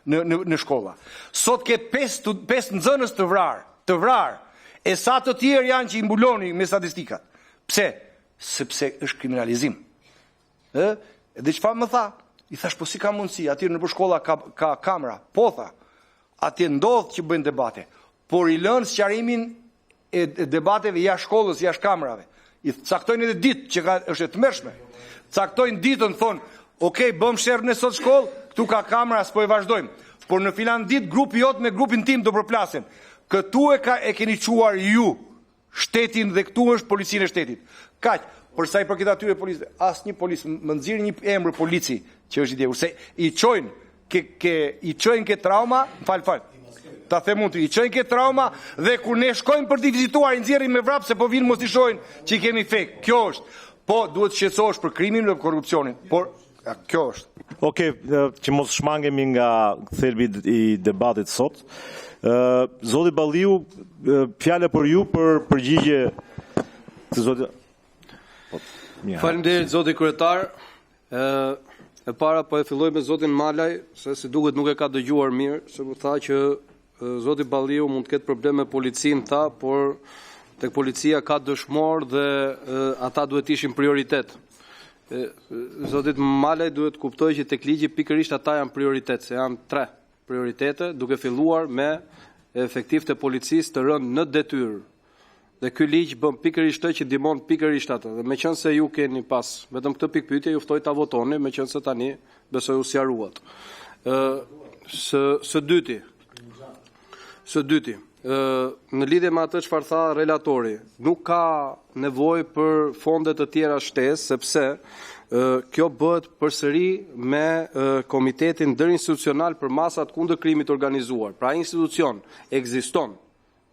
Speaker 8: në shkolla? Sot ke 5 nxënës të vrar, e sa të tjerë janë që i mbuloni me statistikat. Pse? Sepse është kriminalizim. Dhe çfarë më tha? I thash, po si ka mundësi, aty në për shkolla ka kamera. Po, tha, atje ndodh që bëjnë debate, por i lënë sqarimin e debateve jashtë shkollës, jashtë kamerave. I caktojnë edhe ditë që është e tmerrshme. Caktojnë ditën, thonë, okay, bëm sherrë në sot shkollë, këtu ka kamera, s'po e vazhdojmë. Por në filan ditë grupi jot me grupin tim do përplasin. Këtu e keni quar ju shtetin dhe këtu është policinë e shtetit. Kaq, përsa i përket atyre policëve, asnjë policë më nxirr një emër polici që është i djegur, se i çojnë ke trauma, fal. Ta them unë, i çojnë ke trauma dhe kur ne shkojmë për t'i vizituar i nxjerrin me vrap se po vinë mos i shohin që i kemi fek. Kjo është. Po duhet të shqetësohesh për krimin dhe korrupsionin. Por kjo është.
Speaker 1: Okej, që mos shmangemi nga thelbi i debatit sot. Zoti Balliu, fjala për ju për përgjigje të zotit.
Speaker 2: Faleminderit zoti kryetar. E para po e filloj me zotin Malaj, se si duket nuk e ka dëgjuar mirë, se më tha që zoti Balliu mund të ketë probleme me policinë, tha, por tek policia ka dëshmor dhe ata duhet ishin prioritet. Zotit Malaj duhet kuptoj që tek ligji pikërisht ata janë prioritet, se janë 3 prioritete, duke filluar me efektivët e policisë të rënë në detyrë. Dhe ky ligj bën pikërisht të që ndihmon pikërisht atë. Dhe meqense ju keni pas vetëm këtë pikë pyetje, ju ftoj ta votoni, meqense tani besoj u sqaruat. Së dyti, në lidhje me atë çfarë tha relatori, nuk ka nevojë për fonde të tjera shtesë, sepse kjo bëhet përsëri me Komitetin Ndërinstitucional për Masat kundër Krimit Organizuar. Pra institucion ekziston.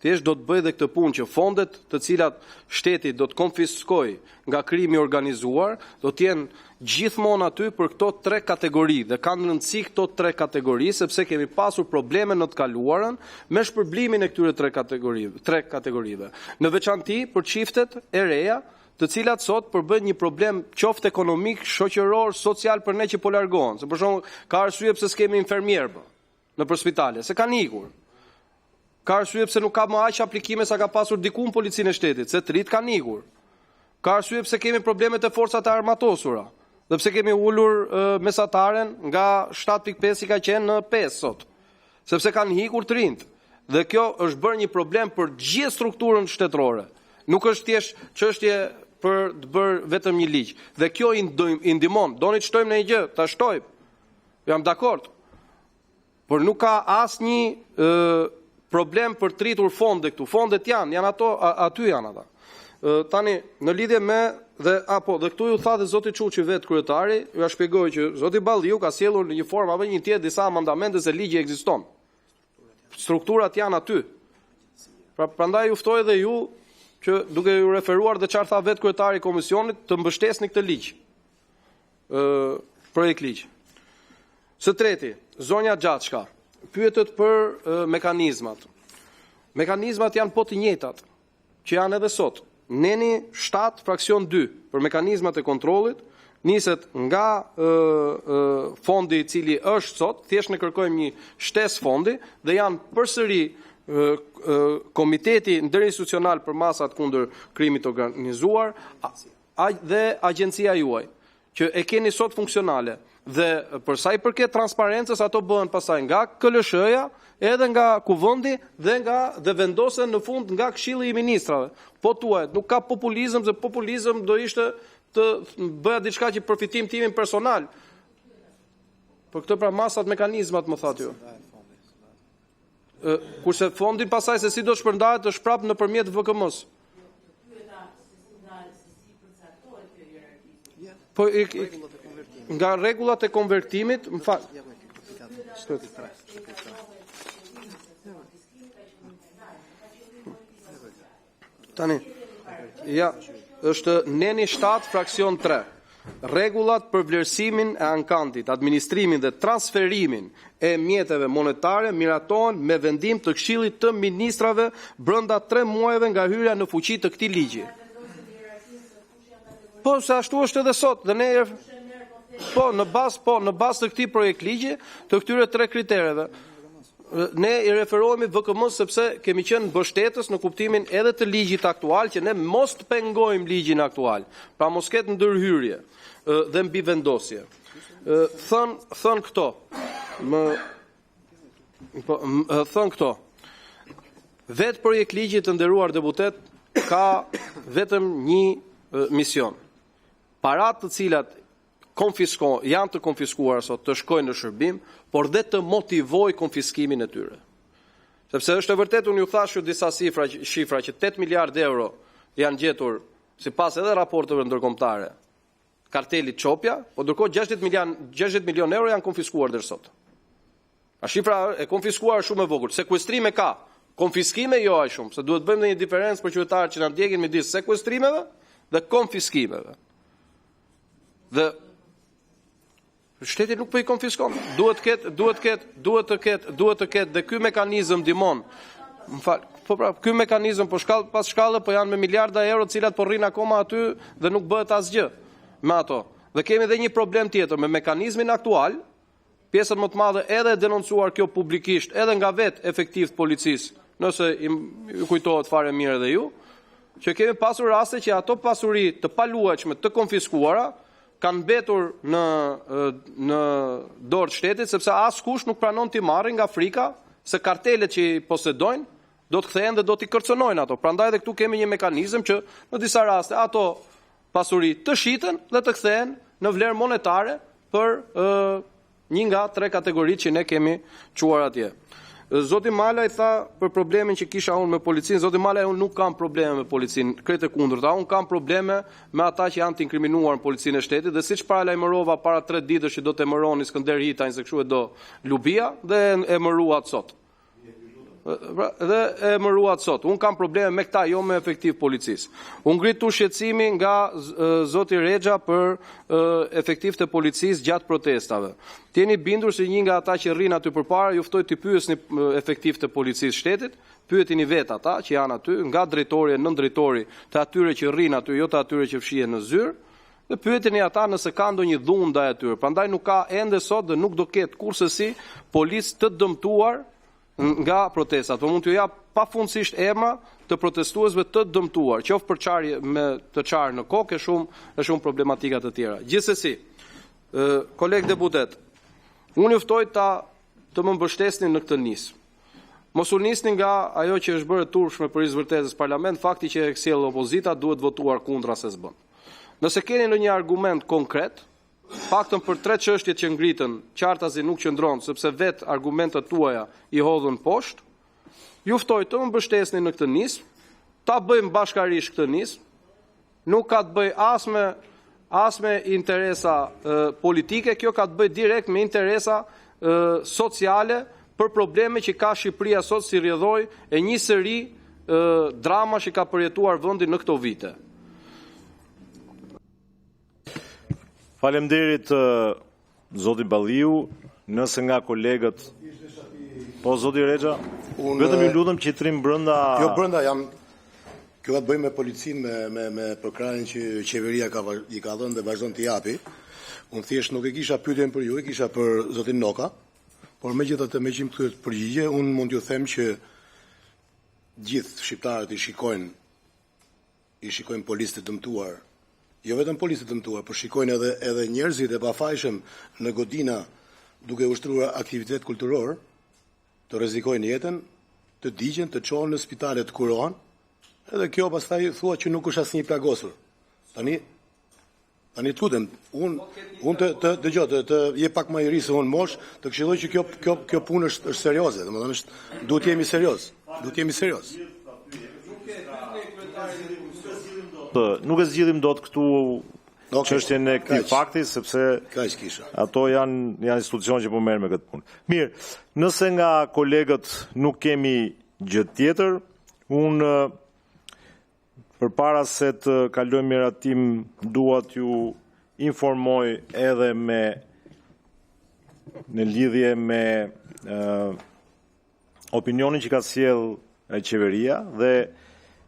Speaker 2: Thjesht do të bëj dhe këtë punë që fondet të cilat shteti do të konfiskoj nga krimi organizuar, do të jenë gjithmonë aty për këto 3 kategori dhe kanë rëndësi këto 3 kategori sepse kemi pasur probleme në të kaluarën me shpërblimin e këtyre 3 kategorive. Në veçanti për çiftet e reja, të cilat sot përbën një problem qoftë ekonomik, shoqëror, social për ne që po largohen. Se për shembull ka arsye pse s'kemi infermierë në për spitale, se kanë ikur. Ka arsye pse nuk ka më aq aplikime sa ka pasur diku në policinë e shtetit, se të rit kanë ikur. Ka arsye pse kemi problemet e forcat e armatosura, dhe pse kemi ulur mesataren nga 7.5 i ka qenë në 5 sot. Sepse kanë ikur të rinjt. Dhe kjo është bërë një problem për gjithë strukturën shtetërore. Nuk është thjesht çështje për të bërë vetëm një ligj. Dhe kjo i ndihmon. Doni të shtojmë në një gjë, ta shtojmë. Jam dakord. Por nuk ka asnjë problem për të rritur fonde këtu. Fondet janë ato, aty janë ata. Tani në lidhje me dhe këtu ju tha dhe zoti Çuçi vet kryetari, ju ja shpjegoj që zoti Balliu ka sjellur në një formë apo një tjetër disa amandamente se ligji ekziston. Strukturat janë aty. Prandaj ju ftoj edhe ju që duke ju referuar dhe çfarë tha vet kryetari i komisionit të mbështesni këtë ligj. Projekt ligj. Së treti, zonja Gjaçka, pyetet për mekanizmat. Mekanizmat janë po të njëjtat që janë edhe sot. Neni 7 fraksion 2 për mekanizmat e kontrollit niset nga fondi i cili është sot, thjesht ne kërkojmë një shtesë fondi dhe janë përsëri Komiteti Ndërinstitucional për masat kundër krimit organizuar dhe agjencia juaj, që e keni sot funksionale. Dhe për sa i përket transparencës, ato bëhen pastaj nga KLSH-ja, edhe nga Kuvendi dhe vendosen në fund nga Këshilli i Ministrave. Po thuhet, nuk ka populizëm, se populizëm do ishte të bëja diçka që përfitim timin personal. Për këtë pra masat mekanizmat më thatë ju. Kurse fondi pasaj se si do shpërndahet është prapë nëpërmjet VKM-s. Po nga rregullat e konvertimit, më fal. Tani, ja, është neni 7 fraksion 3. Rregullat për vlerësimin e ankantit, administrimin dhe transferimin e mjeteve monetare miratohen me vendim të Këshillit të Ministrave brenda 3 muajve nga hyrja në fuqi të këtij ligji. Po, se ashtu është edhe sot, dhe ne në bazë të këtij projekt ligji, të këtyre 3 kritereve. Ne i referohemi VKM-s sepse kemi qenë mbështetës në kuptimin edhe të ligjit aktual, që ne mos të pengojmë ligjin aktual, pra mos ketë ndërhyrje dhe mbi vendosje. Thën këto. Vetë projekt ligji, të nderuar deputet, ka vetëm një mision. Paratë të cilat janë të konfiskuar sot të shkojnë në shërbim, por dhe të motivoj konfiskimin e tyre. Sepse është e vërtet, unë ju thashë disa shifra që 8 miliard euro janë gjetur, sipas edhe raporteve ndërkombëtare, kartelit Çopja, po ndërkohë 60 milion euro janë konfiskuar deri sot. A shifra e konfiskuar shumë e vogël. Sekuestrime ka, konfiskime jo aq shumë, se duhet bëjmë një diferencë për qytetarët që na ndjekin midis sekuestrimeve dhe konfiskimeve. Dhe shteti nuk po i konfiskon. Duhet të ketë dhe ky mekanizëm ndihmon. Ky mekanizëm pas shkallë po janë me miliarda euro, të cilat po rrin akoma aty dhe nuk bëhet asgjë me ato. Dhe kemi edhe një problem tjetër me mekanizmin aktual, pjesën më të madhe edhe e denoncuar kjo publikisht, edhe nga vetë efektiv policisë, nëse ju kujtohet fare mirë edhe ju, që kemi pasur raste që ato pasuri të paluajtshme të konfiskuara kanë mbetur në dorë të shtetit, sepse askush nuk pranon t'i marrë nga frika se kartelet që i posedojnë do të kthehen dhe do t'i kërcënojnë ato. Prandaj edhe këtu kemi një mekanizëm që në disa raste ato pasuri të shiten dhe të kthehen në vlerë monetare për një nga 3 kategoritë që ne kemi quar atje. Zoti Malaj tha për problemin që kisha unë me policinë. Zoti Malaj, unë nuk kam probleme me policinë, krejt e kundërta. Unë kam probleme me ata që janë të inkriminuar në policinë e shtetit, dhe siç paralajmërova para 3 ditësh që do të emëroni Skënder Hitajn se kështu e do Lubia, dhe emëruat sot. Dhe emëruat sot. Unë kam probleme me këta, jo me efektiv policisë. Unë ngritu shqetësimi nga zoti Rexha për efektiv të policisë gjatë protestave. Tjeni bindur se një nga ata që rrin aty përpara, ju ftoj të pyesni efektiv të policisë shtetit, pyetini vetë ata që janë aty, nga drejtori e nëndrejtori të atyre që rrin aty, jo të atyre që fshihen në zyrë, dhe pyetini ata nëse ka ndonjë dhunë ndaj atyre. Prandaj nuk ka ende sot dhe nuk do ketë kurrësi policë të dëmtuar nga protestat. Po mund t'ju jap pafundësisht emra të protestuesve të dëmtuar, qoftë për çarje me të çarë në kokë, e shumë problematika të tjera. Gjithsesi, koleg deputet, unë ju ftoj të më mbështesni në këtë nismë. Mos u nisni nga ajo që është bërë turpshme për vërtetës parlament, fakti që e sjell opozita duhet votuar kundra se s'bën. Nëse keni ndonjë argument konkret, paktën për 3 çështjet që ngritën, qartazi nuk qëndron sepse vetë argumentet tuaja i hodhën poshtë, ju ftoj të më mbështesni në këtë nismë, ta bëjmë bashkarisht këtë nismë, nuk ka të bëj as me interesa politike, kjo ka të bëj direkt me interesa sociale për probleme që ka Shqipëria sot si rrjedhoj e një sëri drama që ka përjetuar vendi në këto vite.
Speaker 1: Faleminderit zoti Balliu, nëse nga kolegët. Po zoti Rexha, vetëm ju lutem që trim brenda.
Speaker 3: Jo brenda jam. Kjo ka të bëjë me policinë, me përkrahjen që qeveria i ka dhënë dhe vazhdon të japi. Unë thjesht nuk e kisha pyetjen për ju, e kisha për zotin Noka, por megjithatë me që më kthyer përgjigje, unë mund t'ju them që gjithë shqiptarët i shikojnë policë të dëmtuar. Jo vetëm policë të dëmtuar, por shikojnë edhe njerëzit e pafajshëm në godina duke ushtruar aktivitet kulturor, të rrezikojnë jetën, të digjen, të çohen në spitale, të kurohen. Edhe kjo pastaj thua që nuk është asnjë plagosur. Tani lutem, unë të jep pak më i ri se unë mosh, të këshilloj që kjo punë është serioze, domethënë duhet jemi serioz. Duhet jemi serioz.
Speaker 1: Nuk e zgjidhim dot këtu çështjen e këtij fakti sepse ato janë institucione që po merren me këtë punë. Mirë, nëse nga kolegët nuk kemi gjë tjetër, unë përpara se të kalojmë miratim, dua t'ju informoj edhe në lidhje me opinionin që ka sjell qeveria dhe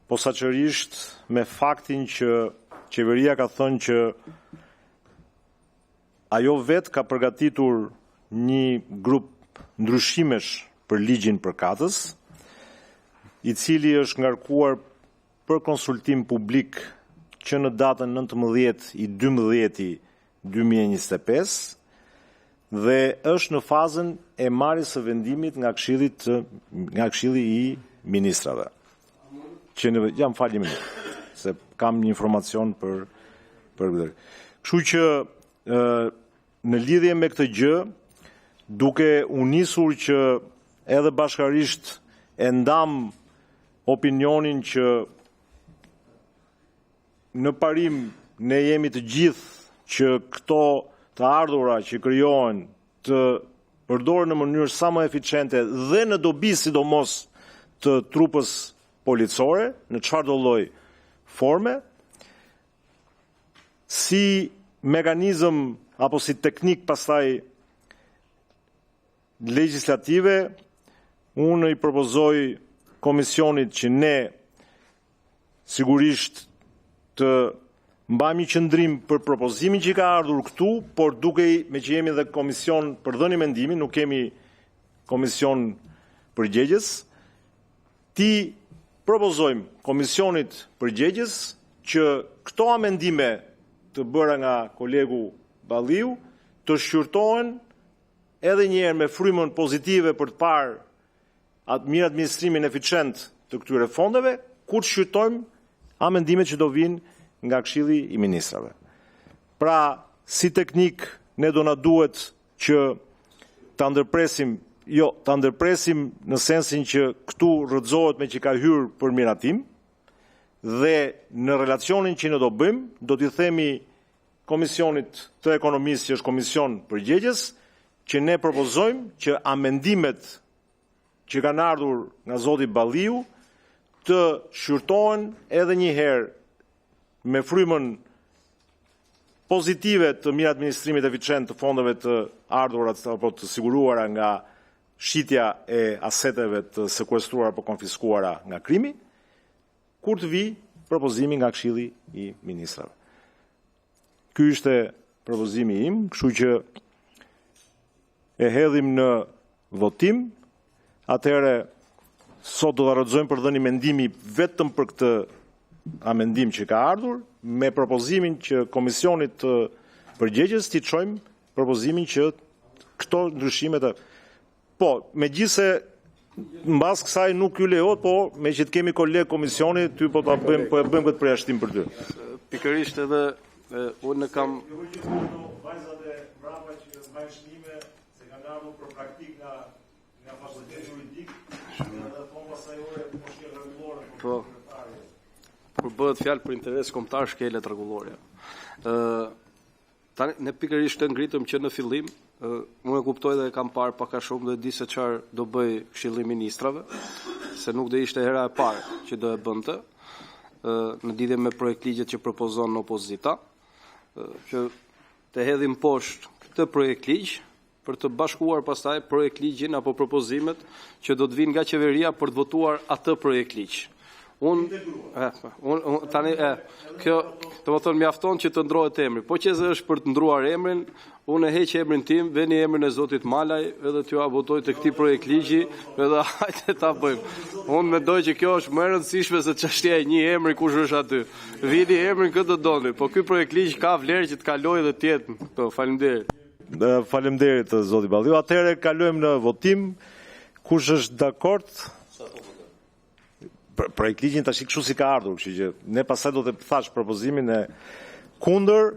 Speaker 1: posaçërisht me faktin që qeveria ka thënë që ajo vetë ka përgatitur një grup ndryshimesh për ligjin përkatës, i cili është ngarkuar për konsultim publik që në datën 19/12/2025 dhe është në fazën e marrjes së vendimit nga Këshilli i Ministrave. Jam falni më, se kam një informacion për këtë. Kështu që në lidhje me këtë gjë, duke u nisur që edhe bashkarisht e ndam opinionin që në parim ne jemi të gjithë që këto të ardhura që krijohen të përdoren në mënyrë sa më eficiente dhe në dobi sidomos të trupës policore, në çfarëdo lloj forme, si mekanizëm apo si teknik pastaj legjislative, unë i propozoj komisionit që ne sigurisht të mbajmë një qëndrim për propozimin që ka ardhur këtu, por me që jemi dhe komision për dhënie mendimi, nuk kemi komision përgjegjës, ti propozojmë komisionit përgjegjës që këto amendime të bëra nga kolegu Balliu të shqyrtohen edhe një herë me frymën pozitive për të parë mirë administrimin eficient të këtyre fondeve, kur të shqyrtojmë amendimet që do vinë nga Këshilli i Ministrave. Pra, si teknik, ne do na duhet që ta ndërpresim në sensin që këtu rrëzohet me që ka hyrë për miratim dhe në relacionin që ne do bëjmë, do t'i themi Komisionit të Ekonomisë që është komision përgjegjës, që ne propozojmë që amendimet që kanë ardhur nga zoti Balliu të shqyrtohen edhe një herë me frymën pozitive të mirë administrimit eficient të fondeve të ardhura apo të siguruara nga shitja e aseteve të sekuestruara apo konfiskuara nga krimi, kur të vi propozimi nga Këshilli i Ministrave. Ky ishte propozimi im, kështu që e hedhim në votim. Atëherë sot do ta rrëzojmë për dhënie mendimi vetëm për këtë amendim që ka ardhur, me propozimin që komisionit të përgjegjës t'i çojmë propozimin që këto ndryshimet. Po, megjithse mbas kësaj nuk ju lejohet, po me që të kemi kolegë komisioni, ty po e bëjmë këtë përjashtim për ty.
Speaker 2: Pikërisht edhe unë kam
Speaker 1: Vajzat e brava që mbajnë shënime se kanë ardhur për praktik nga fakulteti juridik, edhe thonë pasaj ore po shkel rregullore.
Speaker 2: Po. Kur bëhet fjalë për interes kombëtar shkelet rregullore. Tani ne pikërisht të ngritëm që në fillim, unë e kuptoj dhe e kam parë pak a shumë dhe di se çfarë do bëj Këshilli i Ministrave, se nuk do ishte hera e parë që do e bënte në lidhje me projekt ligjet që propozon në opozita, që të hedhim poshtë këtë projekt ligj për të bashkuar pastaj projekt ligjin apo propozimet që do të vinë nga qeveria për të votuar atë projekt ligj. Tani kjo do të thonë mjafton që të ndrohet emri. Po që është për të ndruar emrin, unë e heq emrin tim, veni emrin e Zotit Malaj, edhe t'ju votoj të këtij projekt ligji, edhe hajde ta bëjmë. Unë mendoj që kjo është më e rëndësishme se çështja e një emri kush është aty. Vini emrin këtë doni, po ky projekt ligj ka vlerë që të kalojë dhe të jetë. Po, faleminderit.
Speaker 1: Faleminderit zoti Balliu. Atëherë kalojmë në votim. Kush është dakord? Projekt ligjin tash kështu si ka ardhur, kështu që ne pastaj do të thash propozimin e kundër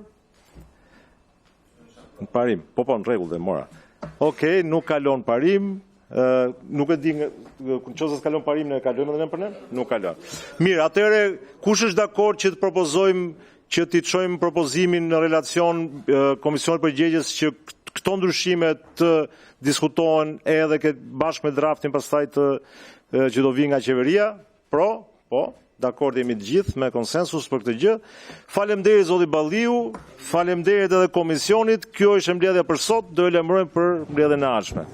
Speaker 1: në parim. Po, në rregull dhe mora. Okej, nuk kalon parim. Nuk e di nëse kalon parim ne kalojmë edhe ne për ne? Nuk kalon. Mirë, atëherë kush është dakord që të propozojmë që t'i çojmë propozimin në relacion Komisionit Përgjegjës që këto ndryshime të diskutohen edhe bashkë me draftin pastaj që do vi nga qeveria? Po, dakord jemi të gjithë me konsensus për këtë gjë. Faleminderit zoti Balliu, faleminderit edhe komisionit. Kjo është mbledhja për sot, do e lajmërojmë për mbledhjen e ardhshme.